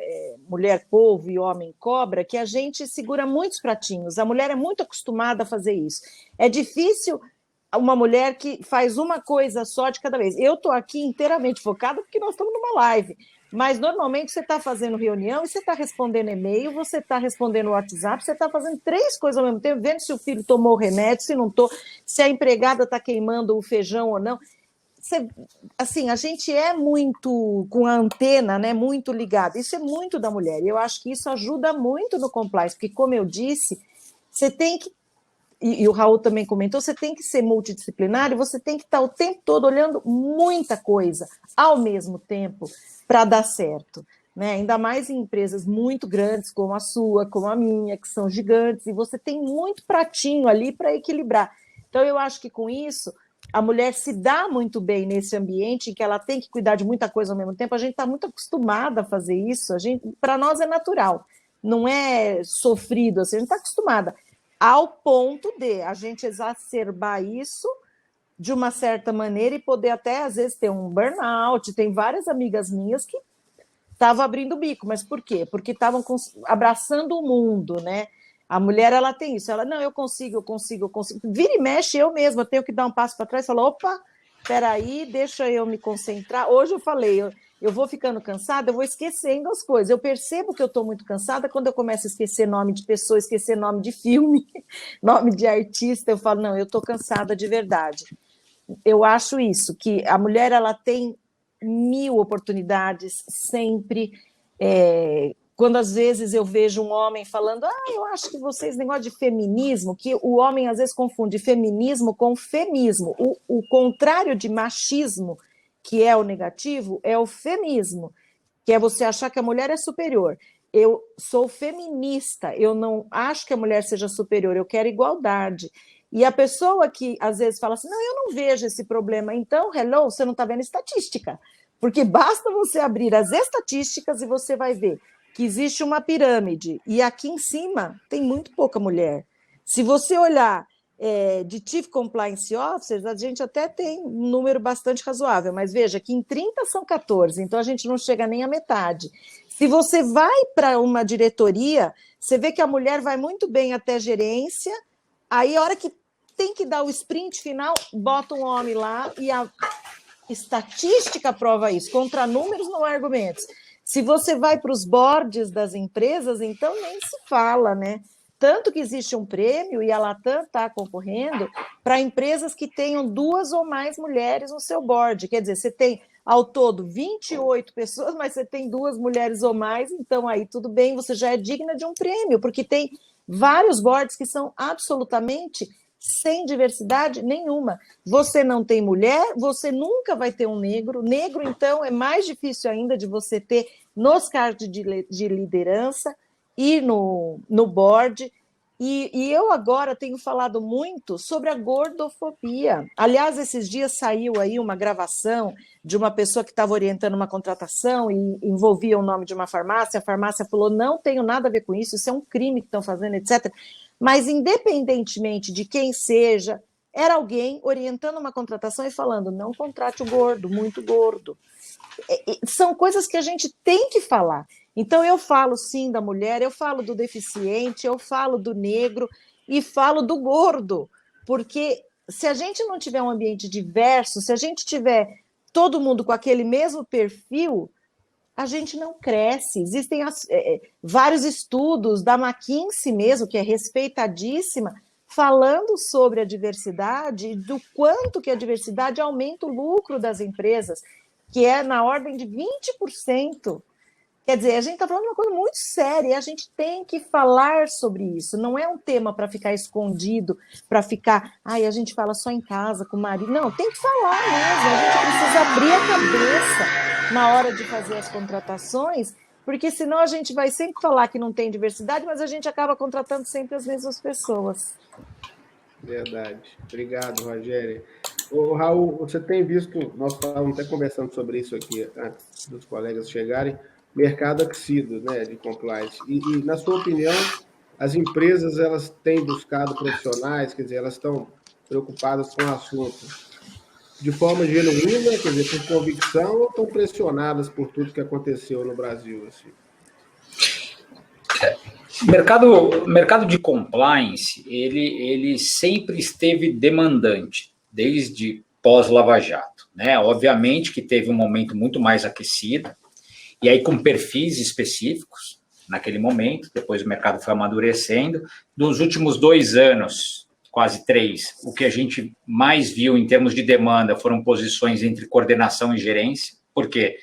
Mulher Polvo e Homem Cobra, que a gente segura muitos pratinhos. A mulher é muito acostumada a fazer isso. É difícil uma mulher que faz uma coisa só de cada vez. Eu estou aqui inteiramente focada porque nós estamos numa live, mas normalmente você está fazendo reunião e você está respondendo e-mail, você está respondendo WhatsApp, você está fazendo 3 coisas ao mesmo tempo, vendo se o filho tomou o remédio, se não tomou, se a empregada está queimando o feijão ou não. Assim, a gente é muito com a antena, né, muito ligada. Isso é muito da mulher. E eu acho que isso ajuda muito no compliance, porque, como eu disse, você tem que, e o Raul também comentou, você tem que ser multidisciplinar e você tem que estar o tempo todo olhando muita coisa ao mesmo tempo para dar certo, né? Ainda mais em empresas muito grandes como a sua, como a minha, que são gigantes, e você tem muito pratinho ali para equilibrar. Então, eu acho que com isso a mulher se dá muito bem nesse ambiente em que ela tem que cuidar de muita coisa ao mesmo tempo. A gente está muito acostumada a fazer isso, para nós é natural, não é sofrido, assim, a gente está acostumada, ao ponto de a gente exacerbar isso de uma certa maneira e poder até, às vezes, ter um burnout. Tem várias amigas minhas que estavam abrindo o bico, mas por quê? Porque estavam abraçando o mundo, né? A mulher, ela tem isso, ela, não, eu consigo. Vira e mexe, eu mesma tenho que dar um passo para trás e falar, opa, peraí, deixa eu me concentrar. Hoje eu falei, eu vou ficando cansada, eu vou esquecendo as coisas. Eu percebo que eu estou muito cansada quando eu começo a esquecer nome de pessoa, esquecer nome de filme, nome de artista. Eu falo, não, eu estou cansada de verdade. Eu acho isso, que a mulher, ela tem 1000 oportunidades sempre. Quando às vezes eu vejo um homem falando, eu acho que vocês, negócio de feminismo, que o homem às vezes confunde feminismo com femismo. O contrário de machismo, que é o negativo, é o femismo, que é você achar que a mulher é superior. Eu sou feminista, eu não acho que a mulher seja superior, eu quero igualdade. E a pessoa que às vezes fala assim, não, eu não vejo esse problema. Então, hello, você não está vendo estatística. Porque basta você abrir as estatísticas e você vai ver que existe uma pirâmide, e aqui em cima tem muito pouca mulher. Se você olhar de Chief Compliance Officers, a gente até tem um número bastante razoável, mas veja que em 30 são 14, então a gente não chega nem à metade. Se você vai para uma diretoria, você vê que a mulher vai muito bem até gerência, aí a hora que tem que dar o sprint final, bota um homem lá e a estatística prova isso, contra números não há argumentos. Se você vai para os boards das empresas, então nem se fala, né? Tanto que existe um prêmio, e a Latam está concorrendo, para empresas que tenham 2 ou mais mulheres no seu board. Quer dizer, você tem, ao todo, 28 pessoas, mas você tem 2 mulheres ou mais, então aí tudo bem, você já é digna de um prêmio, porque tem vários boards que são absolutamente sem diversidade nenhuma. Você não tem mulher, você nunca vai ter um negro. Negro, então, é mais difícil ainda de você ter nos cargos de liderança e no board. E eu agora tenho falado muito sobre a gordofobia. Aliás, esses dias saiu aí uma gravação de uma pessoa que estava orientando uma contratação e envolvia o nome de uma farmácia. A farmácia falou, não tenho nada a ver com isso, isso é um crime que estão fazendo, etc. Mas, independentemente de quem seja, era alguém orientando uma contratação e falando, não contrate o gordo, muito gordo. São coisas que a gente tem que falar. Então, eu falo, sim, da mulher, eu falo do deficiente, eu falo do negro e falo do gordo, porque se a gente não tiver um ambiente diverso, se a gente tiver todo mundo com aquele mesmo perfil, a gente não cresce. Existem vários estudos da McKinsey mesmo, que é respeitadíssima, falando sobre a diversidade e do quanto que a diversidade aumenta o lucro das empresas, que é na ordem de 20%. Quer dizer, a gente está falando de uma coisa muito séria e a gente tem que falar sobre isso. Não é um tema para ficar escondido, para ficar... a gente fala só em casa com o marido. Não, tem que falar mesmo. A gente precisa abrir a cabeça na hora de fazer as contratações, porque senão a gente vai sempre falar que não tem diversidade, mas a gente acaba contratando sempre as mesmas pessoas. Verdade. Obrigado, Rogério. Ô, Raul, você tem visto, nós estávamos até conversando sobre isso aqui antes dos colegas chegarem, mercado aquecido, né, de compliance. E, na sua opinião, as empresas elas têm buscado profissionais, quer dizer, elas estão preocupadas com o assunto de forma genuína, quer dizer, por convicção, ou estão pressionadas por tudo que aconteceu no Brasil? Assim? Mercado de compliance, ele sempre esteve demandante, desde pós-Lava Jato, né? Obviamente que teve um momento muito mais aquecido, e aí com perfis específicos naquele momento, depois o mercado foi amadurecendo. Nos últimos 2 anos, quase 3, o que a gente mais viu em termos de demanda foram posições entre coordenação e gerência, porque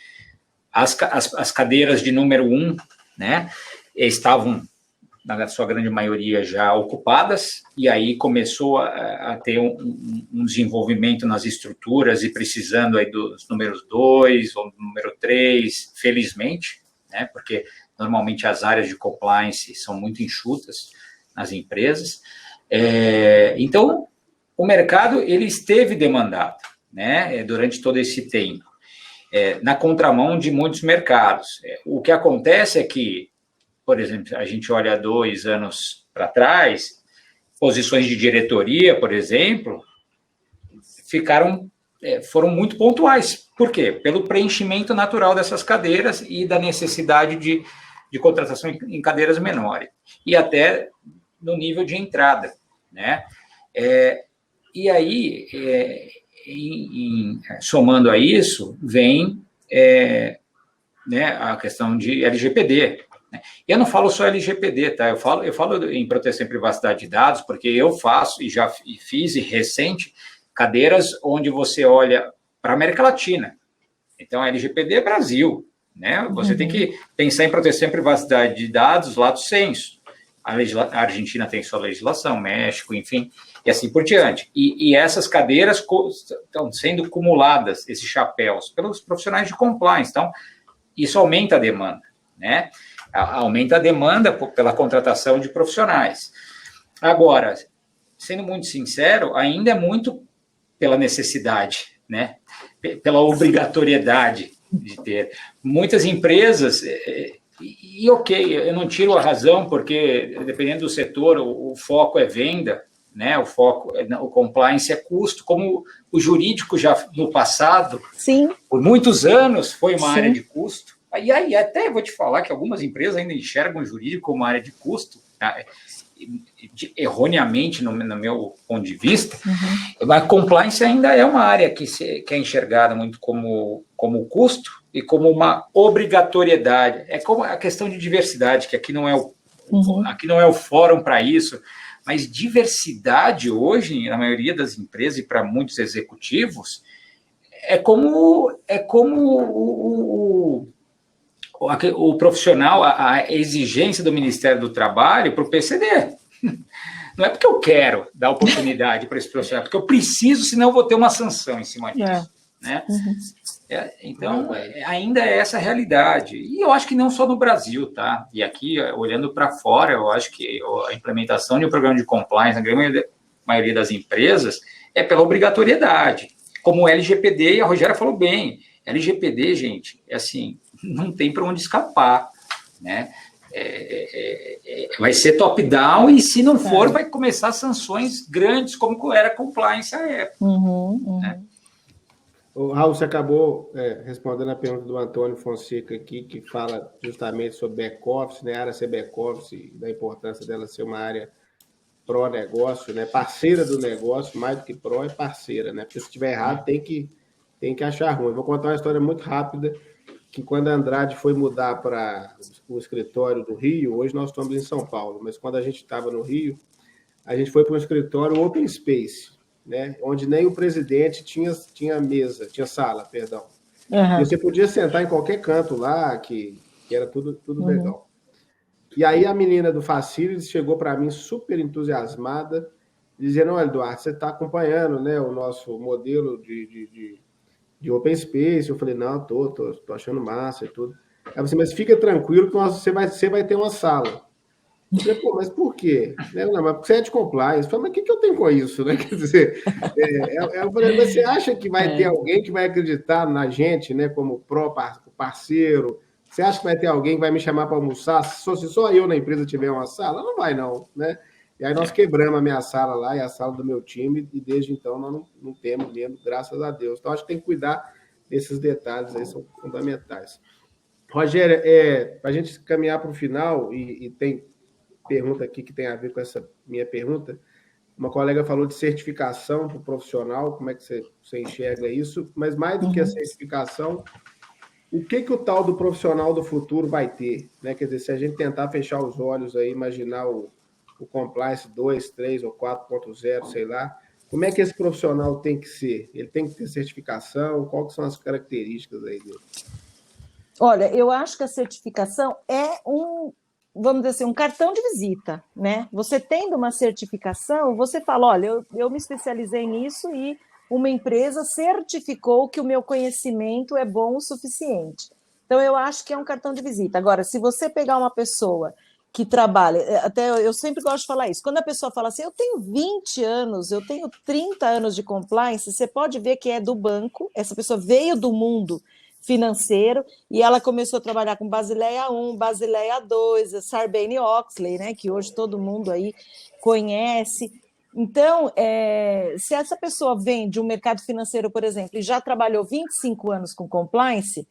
as cadeiras de número 1, né, estavam, na sua grande maioria, já ocupadas, e aí começou a ter um desenvolvimento nas estruturas e precisando aí dos números 2 ou número 3, felizmente, né, porque normalmente as áreas de compliance são muito enxutas nas empresas. Então, o mercado ele esteve demandado, né, durante todo esse tempo, na contramão de muitos mercados. O que acontece é que, por exemplo, a gente olha 2 anos para trás, posições de diretoria, por exemplo, foram muito pontuais. Por quê? Pelo preenchimento natural dessas cadeiras e da necessidade de contratação em cadeiras menores. E até no nível de entrada, né? E aí, somando a isso, vem né, a questão de LGPD. Eu não falo só LGPD, tá? Eu falo em proteção e privacidade de dados, porque eu faço, e já fiz, e recente, cadeiras onde você olha para a América Latina. Então, a LGPD é Brasil, né? Você tem que pensar em proteção e privacidade de dados, lato sensu. A Argentina tem sua legislação, México, enfim, e assim por diante. E essas cadeiras estão sendo acumuladas, esses chapéus, pelos profissionais de compliance. Então, isso aumenta a demanda, né? Aumenta a demanda pela contratação de profissionais. Agora, sendo muito sincero, ainda é muito pela necessidade, né? Pela obrigatoriedade de ter. Muitas empresas, ok, eu não tiro a razão, porque dependendo do setor, o foco é venda, né? O compliance é custo, como o jurídico já no passado, Sim. Por muitos anos foi uma Sim. área de custo. E aí até vou te falar que algumas empresas ainda enxergam o jurídico como uma área de custo, tá? Erroneamente, no meu ponto de vista. A compliance ainda é uma área que é enxergada muito como custo e como uma obrigatoriedade. É como a questão de diversidade, que aqui não é aqui não é o fórum para isso, mas diversidade hoje, na maioria das empresas e para muitos executivos, é como o profissional, a exigência do Ministério do Trabalho para o PCD. Não é porque eu quero dar oportunidade para esse profissional, é porque eu preciso, senão eu vou ter uma sanção em cima disso. Né? Então, ainda é essa a realidade. E eu acho que não só no Brasil, tá? E aqui, olhando para fora, eu acho que a implementação de um programa de compliance, na grande maioria das empresas, é pela obrigatoriedade. Como o LGPD, e a Rogéria falou bem, LGPD, gente, é assim, não tem para onde escapar, né? Vai ser top-down e, se não for, vai começar sanções grandes, como era a compliance à época. Né? O Raul, você acabou respondendo a pergunta do Antônio Fonseca aqui, que fala justamente sobre back-office, né? A área ser back-office e da importância dela ser uma área pró-negócio, né? Parceira do negócio, mais do que pró, é parceira, né? Porque se estiver errado, tem que achar ruim. Eu vou contar uma história muito rápida, que quando a Andrade foi mudar para o escritório do Rio, hoje nós estamos em São Paulo, mas quando a gente estava no Rio, a gente foi para um escritório open space, né? Onde nem o presidente tinha mesa, tinha sala, perdão. E você podia sentar em qualquer canto lá, que era tudo legal. E aí a menina do Facilities chegou para mim super entusiasmada, dizendo: olha, Eduardo, você está acompanhando, né, o nosso modelo de Open Space. Eu falei: não, tô achando massa e tudo. Aí você: mas fica tranquilo que você vai ter uma sala. Eu falei: pô, mas por quê? Não, mas porque você é de compliance. Eu falei: mas o que eu tenho com isso, né? Quer dizer, eu falei: mas você acha que vai ter alguém que vai acreditar na gente, né, como parceiro? Você acha que vai ter alguém que vai me chamar para almoçar? Se só eu na empresa tiver uma sala? Não vai, não, né? E aí nós quebramos a minha sala lá e a sala do meu time, e desde então nós não temos mesmo, graças a Deus. Então, acho que tem que cuidar desses detalhes aí, são fundamentais. Rogério, para a gente caminhar para o final, e tem pergunta aqui que tem a ver com essa minha pergunta, uma colega falou de certificação para o profissional, como é que você enxerga isso? Mas mais do que a certificação, o que o tal do profissional do futuro vai ter? Né? Quer dizer, se a gente tentar fechar os olhos aí, imaginar o Compliance 2, 3 ou 4.0, sei lá, como é que esse profissional tem que ser? Ele tem que ter certificação? Quais são as características aí dele? Olha, eu acho que a certificação é vamos dizer assim, um cartão de visita, né? Você tendo uma certificação, você fala: olha, eu me especializei nisso e uma empresa certificou que o meu conhecimento é bom o suficiente. Então, eu acho que é um cartão de visita. Agora, se você pegar uma pessoa que trabalha, até eu sempre gosto de falar isso, quando a pessoa fala assim: eu tenho 20 anos, eu tenho 30 anos de compliance, você pode ver que é do banco, essa pessoa veio do mundo financeiro e ela começou a trabalhar com Basileia I, Basileia II, Sarbanes-Oxley, né, que hoje todo mundo aí conhece. Então, se essa pessoa vem de um mercado financeiro, por exemplo, e já trabalhou 25 anos com compliance,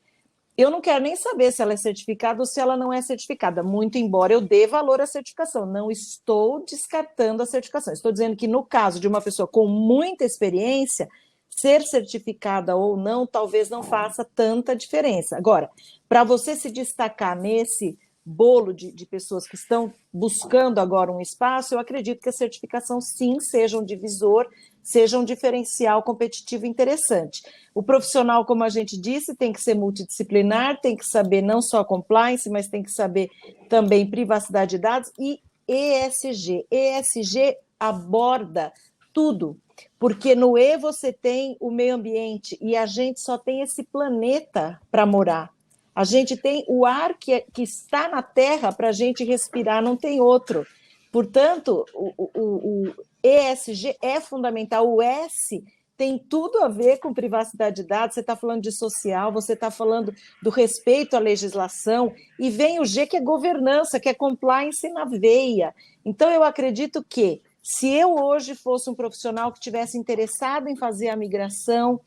eu não quero nem saber se ela é certificada ou se ela não é certificada, muito embora eu dê valor à certificação. Não estou descartando a certificação. Estou dizendo que, no caso de uma pessoa com muita experiência, ser certificada ou não, talvez não faça tanta diferença. Agora, para você se destacar nesse bolo de pessoas que estão buscando agora um espaço, eu acredito que a certificação, sim, seja um divisor, seja um diferencial competitivo interessante. O profissional, como a gente disse, tem que ser multidisciplinar, tem que saber não só compliance, mas tem que saber também privacidade de dados e ESG. ESG aborda tudo, porque no E você tem o meio ambiente e a gente só tem esse planeta para morar. A gente tem o ar que está na Terra para a gente respirar, não tem outro. Portanto, o ESG é fundamental. O S tem tudo a ver com privacidade de dados. Você está falando de social, você está falando do respeito à legislação, e vem o G, que é governança, que é compliance na veia. Então, eu acredito que Se eu hoje fosse um profissional que tivesse interessado em fazer a migração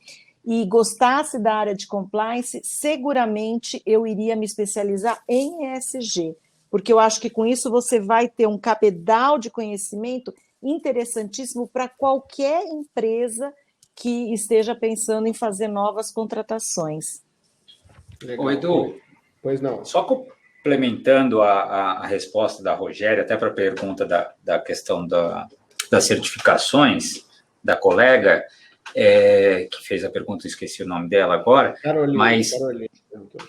e gostasse da área de compliance, seguramente eu iria me especializar em ESG, porque eu acho que com isso você vai ter um cabedal de conhecimento interessantíssimo para qualquer empresa que esteja pensando em fazer novas contratações. Legal. Ô, Edu, pois não. Só complementando a resposta da Rogéria, até para a pergunta da questão das certificações, da colega, que fez a pergunta, esqueci o nome dela agora. Caroline.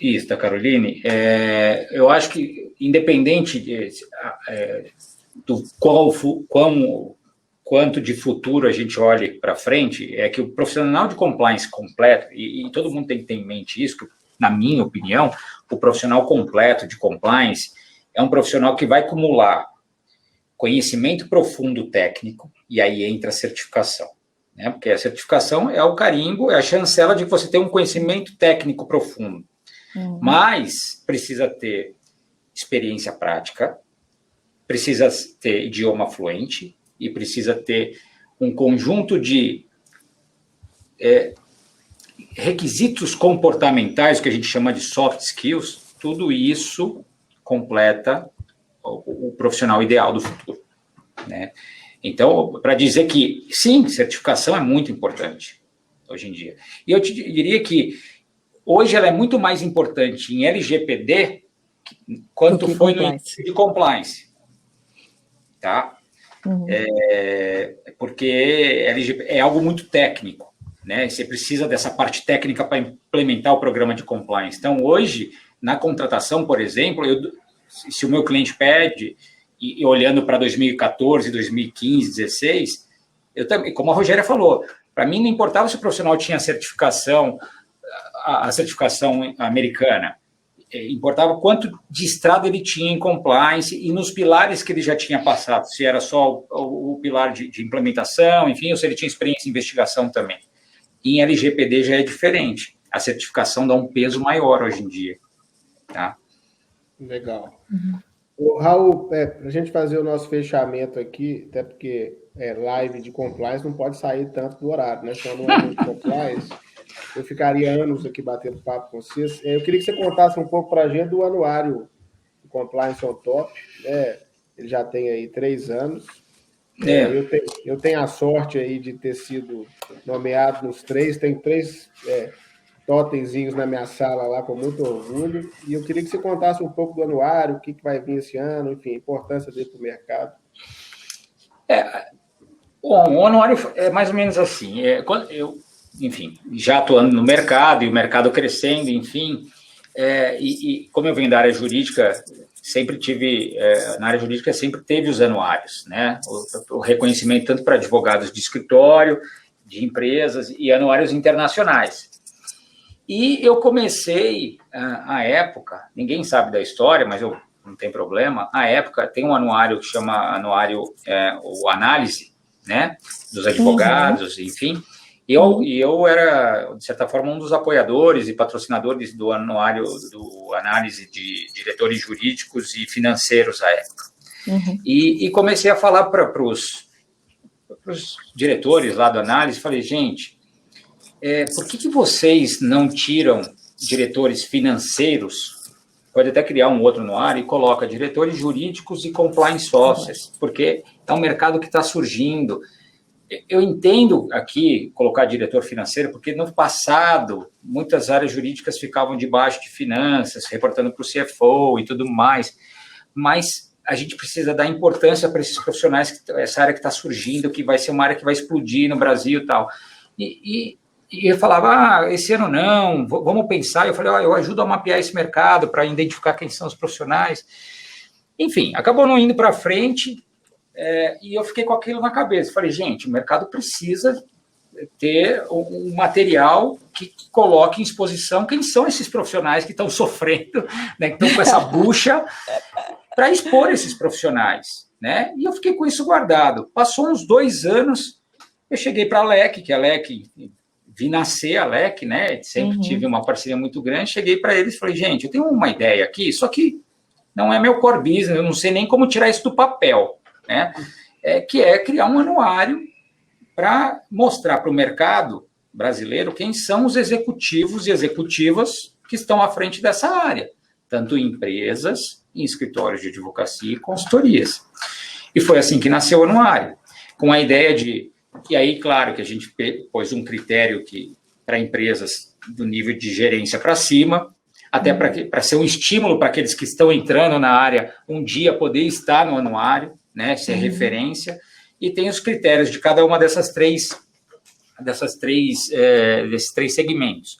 Isso, da Caroline. Eu acho que, independente do quanto de futuro a gente olhe para frente, é que o profissional de compliance completo, e todo mundo tem que ter em mente isso, que, na minha opinião, o profissional completo de compliance é um profissional que vai acumular conhecimento profundo técnico, e aí entra a certificação, né? Porque a certificação é o carimbo, é a chancela de que você tem um conhecimento técnico profundo. Mas precisa ter experiência prática, precisa ter idioma fluente e precisa ter um conjunto de requisitos comportamentais, que a gente chama de soft skills. Tudo isso completa o profissional ideal do futuro, né? Então, para dizer que, sim, certificação é muito importante hoje em dia. E eu te diria que hoje ela é muito mais importante em LGPD quanto foi no início de compliance. Tá? Porque LGPD é algo muito técnico, né? Você precisa dessa parte técnica para implementar o programa de compliance. Então, hoje, na contratação, por exemplo, se o meu cliente pede, e olhando para 2014, 2015, 2016, eu também, como a Rogéria falou, para mim não importava se o profissional tinha a certificação americana, importava quanto de estrada ele tinha em compliance e nos pilares que ele já tinha passado, se era só o pilar de implementação, enfim, ou se ele tinha experiência em investigação também. Em LGPD já é diferente. A certificação dá um peso maior hoje em dia. Tá? Legal. Raul, para a gente fazer o nosso fechamento aqui, até porque live de compliance não pode sair tanto do horário, né? Senão não é muito compliance. Eu ficaria anos aqui batendo papo com vocês. Eu queria que você contasse um pouco para a gente do anuário Compliance on Top. Né? Ele já tem aí 3 anos. Eu tenho a sorte aí de ter sido nomeado nos 3. Tem 3 totemzinhos na minha sala lá, com muito orgulho. E eu queria que você contasse um pouco do anuário, o que vai vir esse ano, enfim, a importância dele para o mercado. Bom, o anuário é mais ou menos assim. Quando enfim, já atuando no mercado, e o mercado crescendo, enfim, e como eu venho da área jurídica, sempre tive, na área jurídica sempre teve os anuários, né? O reconhecimento tanto para advogados de escritório, de empresas e anuários internacionais. E eu comecei, à época, ninguém sabe da história, mas não tem problema, à época tem um anuário que chama anuário, o Análise, né? Dos advogados, enfim. E eu era, de certa forma, um dos apoiadores e patrocinadores do anuário do Análise de Diretores Jurídicos e Financeiros à época. E comecei a falar para os diretores lá do Análise, falei, gente, por que vocês não tiram diretores financeiros, pode até criar um outro anuário e coloca diretores jurídicos e compliance officers, porque é um mercado que está surgindo. Eu entendo aqui colocar diretor financeiro, porque no passado muitas áreas jurídicas ficavam debaixo de finanças, reportando para o CFO e tudo mais, mas a gente precisa dar importância para esses profissionais, essa área que está surgindo, que vai ser uma área que vai explodir no Brasil e tal. E eu falava, esse ano não, vamos pensar. Eu falei, eu ajudo a mapear esse mercado para identificar quem são os profissionais. Enfim, acabou não indo para frente. E eu fiquei com aquilo na cabeça. Falei, gente, o mercado precisa ter um material que coloque em exposição quem são esses profissionais que estão sofrendo, né, que estão com essa bucha, para expor esses profissionais, né? E eu fiquei com isso guardado. Passou uns 2 anos, eu cheguei para a LEC, que a LEC, vi nascer a LEC, né? Sempre tive uma parceria muito grande. Cheguei para eles e falei, gente, eu tenho uma ideia aqui, só que não é meu core business, eu não sei nem como tirar isso do papel, né? que é criar um anuário para mostrar para o mercado brasileiro quem são os executivos e executivas que estão à frente dessa área, tanto em empresas, em escritórios de advocacia e consultorias. E foi assim que nasceu o anuário, com a ideia de... E aí, claro, que a gente pôs um critério para empresas do nível de gerência para cima, até para ser um estímulo para aqueles que estão entrando na área um dia poder estar no anuário, né, ser referência, e tem os critérios de cada uma desses três segmentos.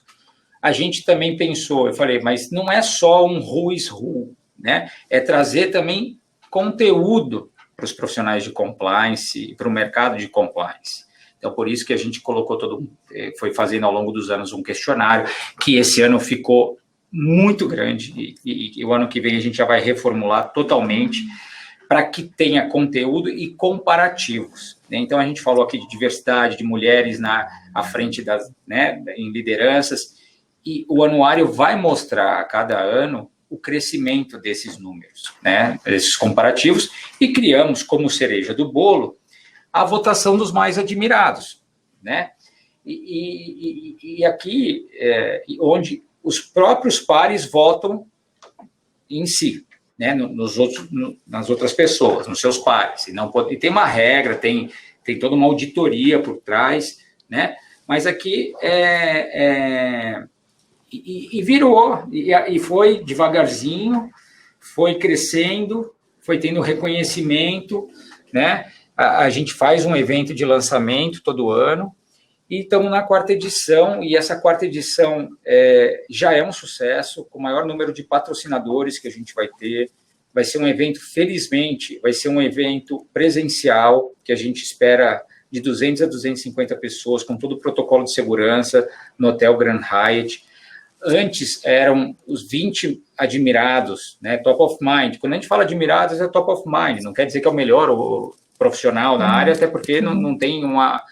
A gente também pensou, eu falei, mas não é só um who is who, né? É trazer também conteúdo para os profissionais de compliance e para o mercado de compliance. Então, por isso que a gente colocou foi fazendo ao longo dos anos um questionário, que esse ano ficou muito grande, e o ano que vem a gente já vai reformular totalmente, para que tenha conteúdo e comparativos. Então, a gente falou aqui de diversidade, de mulheres à frente em lideranças, e o anuário vai mostrar a cada ano o crescimento desses números, né, esses comparativos, e criamos como cereja do bolo a votação dos mais admirados, né? E aqui, onde os próprios pares votam em si, né, nas outras pessoas, nos seus pares. E tem uma regra, tem toda uma auditoria por trás, né? Mas aqui virou, e foi devagarzinho, foi crescendo, foi tendo reconhecimento, né? A gente faz um evento de lançamento todo ano, e estamos na 4ª edição, e essa 4ª edição já é um sucesso, com o maior número de patrocinadores que a gente vai ter. Vai ser um evento, felizmente, vai ser um evento presencial, que a gente espera de 200 a 250 pessoas, com todo o protocolo de segurança, no Hotel Grand Hyatt. Antes eram os 20 admirados, né, top of mind. Quando a gente fala admirados, é top of mind, não quer dizer que é o melhor profissional na área, até porque não tem uma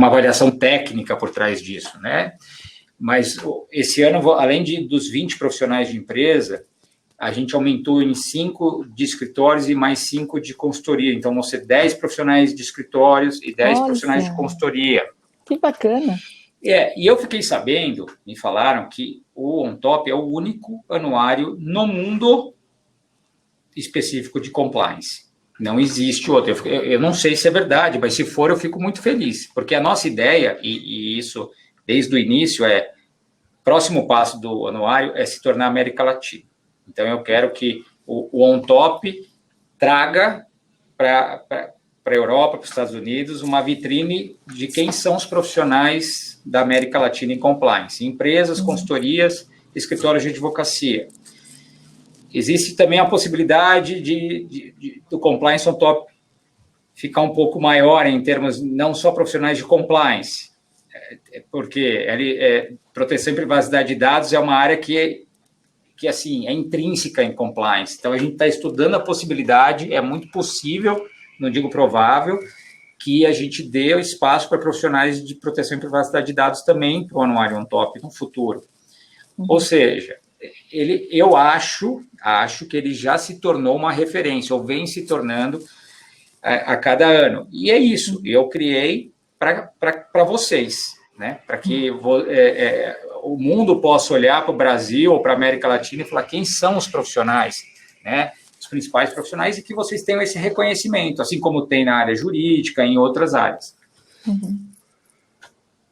avaliação técnica por trás disso, né? Mas esse ano, além dos 20 profissionais de empresa, a gente aumentou em 5 de escritórios e mais 5 de consultoria. Então, vão ser 10 profissionais de escritórios e 10 profissionais de consultoria. Que bacana. E eu fiquei sabendo, me falaram que o OnTop é o único anuário no mundo específico de compliance. Não existe outro. Eu não sei se é verdade, mas se for, eu fico muito feliz, porque a nossa ideia, e isso desde o início, próximo passo do anuário é se tornar América Latina. Então, eu quero que o OnTop traga para a Europa, para os Estados Unidos, uma vitrine de quem são os profissionais da América Latina em compliance, empresas, consultorias, escritórios de advocacia. Existe também a possibilidade do compliance OnTop ficar um pouco maior em termos não só profissionais de compliance, porque proteção e privacidade de dados é uma área que assim, é intrínseca em compliance. Então, a gente está estudando a possibilidade, é muito possível, não digo provável, que a gente dê o espaço para profissionais de proteção e privacidade de dados também para o anuário OnTop no futuro. Ou seja, eu acho que ele já se tornou uma referência, ou vem se tornando a cada ano. E é isso, eu criei para vocês, né? Para que o mundo possa olhar para o Brasil ou para a América Latina e falar quem são os profissionais, né? Os principais profissionais, e que vocês tenham esse reconhecimento, assim como tem na área jurídica, em outras áreas.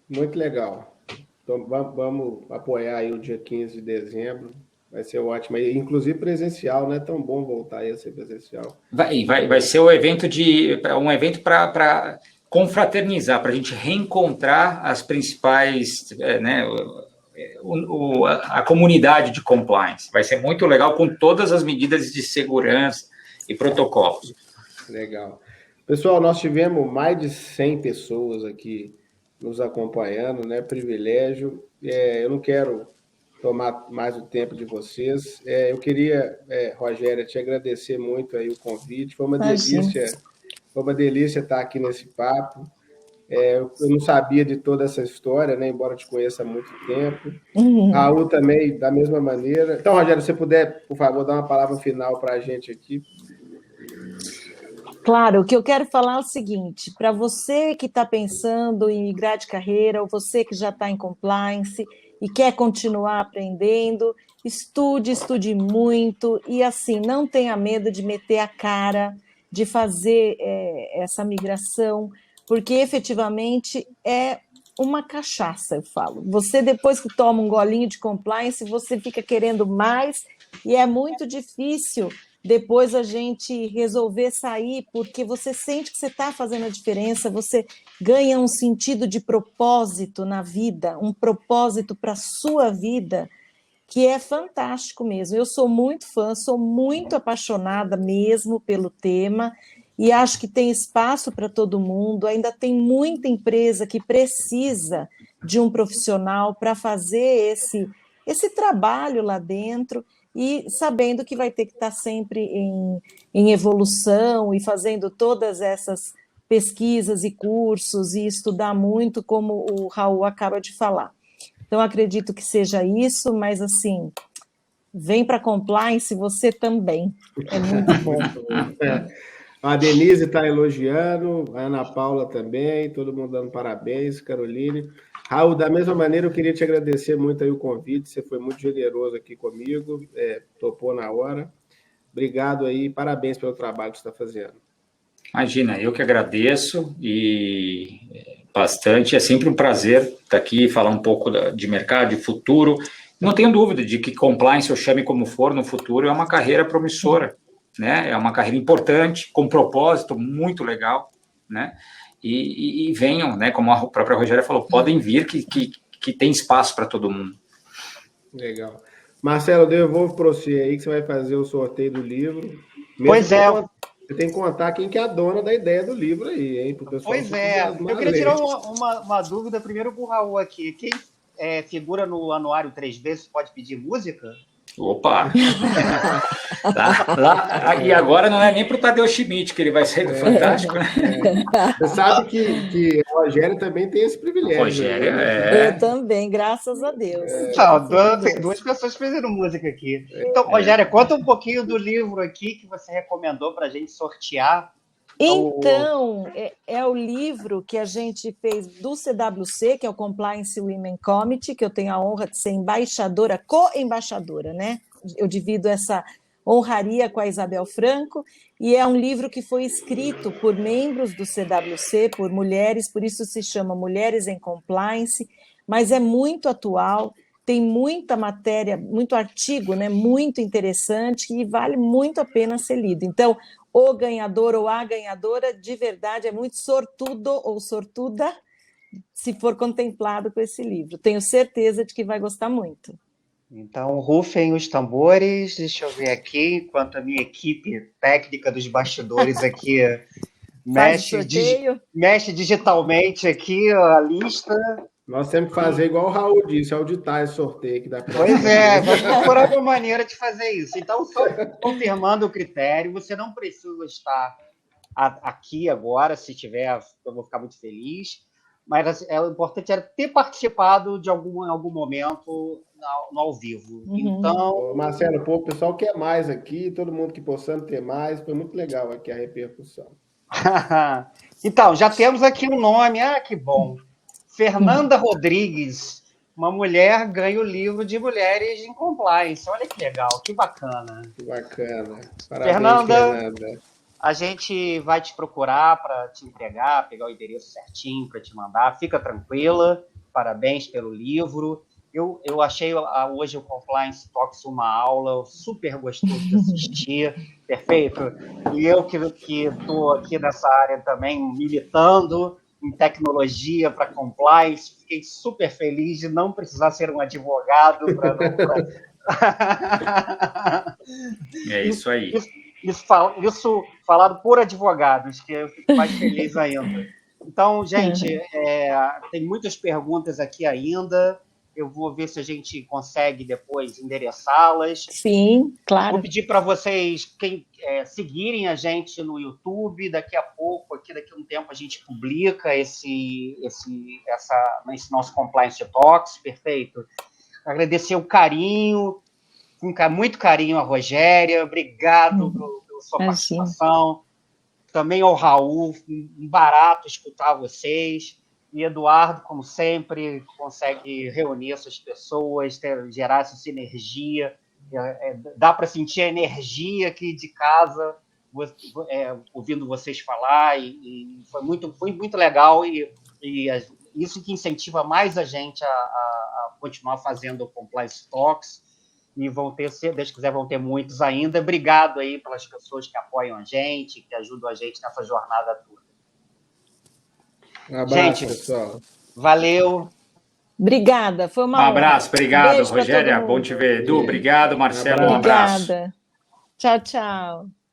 Muito legal. Então, vamos apoiar aí o dia 15 de dezembro. Vai ser ótimo. Inclusive presencial, não é tão bom voltar aí a ser presencial. Vai ser um evento para confraternizar, para a gente reencontrar as principais, né, a comunidade de compliance. Vai ser muito legal, com todas as medidas de segurança e protocolos. Legal. Pessoal, nós tivemos mais de 100 pessoas aqui nos acompanhando, né? Privilégio. Eu não quero tomar mais o tempo de vocês. Eu queria, Rogéria, te agradecer muito aí o convite. Foi uma delícia estar aqui nesse papo. Eu não sabia de toda essa história, né? Embora te conheça há muito tempo. Uhum. Raul também, da mesma maneira. Então, Rogério, se você puder, por favor, dar uma palavra final para a gente aqui. Claro, o que eu quero falar é o seguinte, para você que está pensando em migrar de carreira, ou você que já está em compliance e quer continuar aprendendo, estude muito, e assim, não tenha medo de meter a cara, de fazer essa migração, porque efetivamente é uma cachaça, eu falo. Você, depois que toma um golinho de compliance, você fica querendo mais, e é muito difícil depois a gente resolver sair, porque você sente que você está fazendo a diferença, você ganha um sentido de propósito na vida, um propósito para a sua vida, que é fantástico mesmo. Eu sou muito fã, sou muito apaixonada mesmo pelo tema, e acho que tem espaço para todo mundo, ainda tem muita empresa que precisa de um profissional para fazer esse trabalho lá dentro, e sabendo que vai ter que estar sempre em evolução e fazendo todas essas pesquisas e cursos e estudar muito, como o Raul acaba de falar. Então, acredito que seja isso, mas assim, vem para compliance você também. É muito bom. A Denise está elogiando, a Ana Paula também, todo mundo dando parabéns, Caroline. Raul, da mesma maneira, eu queria te agradecer muito aí o convite, você foi muito generoso aqui comigo, topou na hora. Obrigado aí, parabéns pelo trabalho que você está fazendo. Imagina, eu que agradeço e bastante, é sempre um prazer estar aqui, falar um pouco de mercado, de futuro. Não tenho dúvida de que compliance, eu chame como for, no futuro é uma carreira promissora, né? É uma carreira importante, com propósito muito legal, né? E venham, né? Como a própria Rogéria falou, podem vir que tem espaço para todo mundo. Legal. Marcelo, eu devolvo para você aí que você vai fazer o sorteio do livro. Pois é. Você tem que contar quem que é a dona da ideia do livro aí, hein? Pro pessoal. Pois é. Eu queria tirar uma dúvida primeiro pro Raul aqui. Quem figura no anuário 3 vezes pode pedir música? Opa! E agora não é nem para o Tadeu Schmidt que ele vai sair do Fantástico, né? Você sabe que o Rogério também tem esse privilégio. Rogério, Eu também, graças a Deus. Tem duas pessoas fazendo música aqui. Então, Rogério, conta um pouquinho do livro aqui que você recomendou para a gente sortear. Então, é o livro que a gente fez do CWC, que é o Compliance Women Committee, que eu tenho a honra de ser embaixadora, co-embaixadora, né? Eu divido essa honraria com a Isabel Franco, e é um livro que foi escrito por membros do CWC, por mulheres, por isso se chama Mulheres em Compliance, mas é muito atual, tem muita matéria, muito artigo, né? Muito interessante, e vale muito a pena ser lido. Então, o ganhador ou a ganhadora, de verdade, é muito sortudo ou sortuda se for contemplado com esse livro. Tenho certeza de que vai gostar muito. Então, rufem os tambores, deixa eu ver aqui, enquanto a minha equipe técnica dos bastidores aqui mexe digitalmente aqui a lista. Nós temos que fazer igual o Raul disse, auditar esse sorteio aqui da próxima. Pois é, vamos procurar uma maneira de fazer isso. Então, só confirmando o critério, você não precisa estar aqui agora, se tiver, eu vou ficar muito feliz, mas o importante era ter participado de algum momento no ao vivo. Então, Marcelo, o pessoal quer mais aqui, todo mundo que possamos ter mais, foi muito legal aqui a repercussão. Então, já temos aqui um nome, que bom. Fernanda Rodrigues, uma mulher ganha o livro de Mulheres em Compliance. Olha que legal, que bacana. Que bacana. Parabéns, Fernanda. A gente vai te procurar para te entregar, pegar o endereço certinho para te mandar. Fica tranquila, parabéns pelo livro. Eu achei hoje o Compliance Talks uma aula super gostoso de assistir, perfeito? E eu que estou aqui nessa área também militando em tecnologia para compliance, fiquei super feliz de não precisar ser um advogado É isso aí. Isso falado por advogados, que eu fico mais feliz ainda. Então, gente, tem muitas perguntas aqui ainda. Eu vou ver se a gente consegue depois endereçá-las. Sim, claro. Vou pedir para vocês seguirem a gente no YouTube. Daqui a pouco, daqui a um tempo, a gente publica esse nosso Compliance Talks, perfeito. Agradecer o carinho, com muito carinho a Rogéria, obrigado pela sua participação. Também ao Raul, um barato escutar vocês. E Eduardo, como sempre, consegue reunir essas pessoas, gerar essa sinergia. Dá para sentir a energia aqui de casa, ouvindo vocês falar, e foi muito legal, e isso que incentiva mais a gente a continuar fazendo o Compliance Talks, e se Deus quiser, vão ter muitos ainda. Obrigado aí pelas pessoas que apoiam a gente, que ajudam a gente nessa jornada toda. Um abraço, gente, pessoal. Valeu. Obrigada, foi uma honra. Um abraço, obrigado, Beijo Rogéria. Bom te ver. Edu, obrigado. Marcelo, um abraço. Obrigada. Tchau, tchau.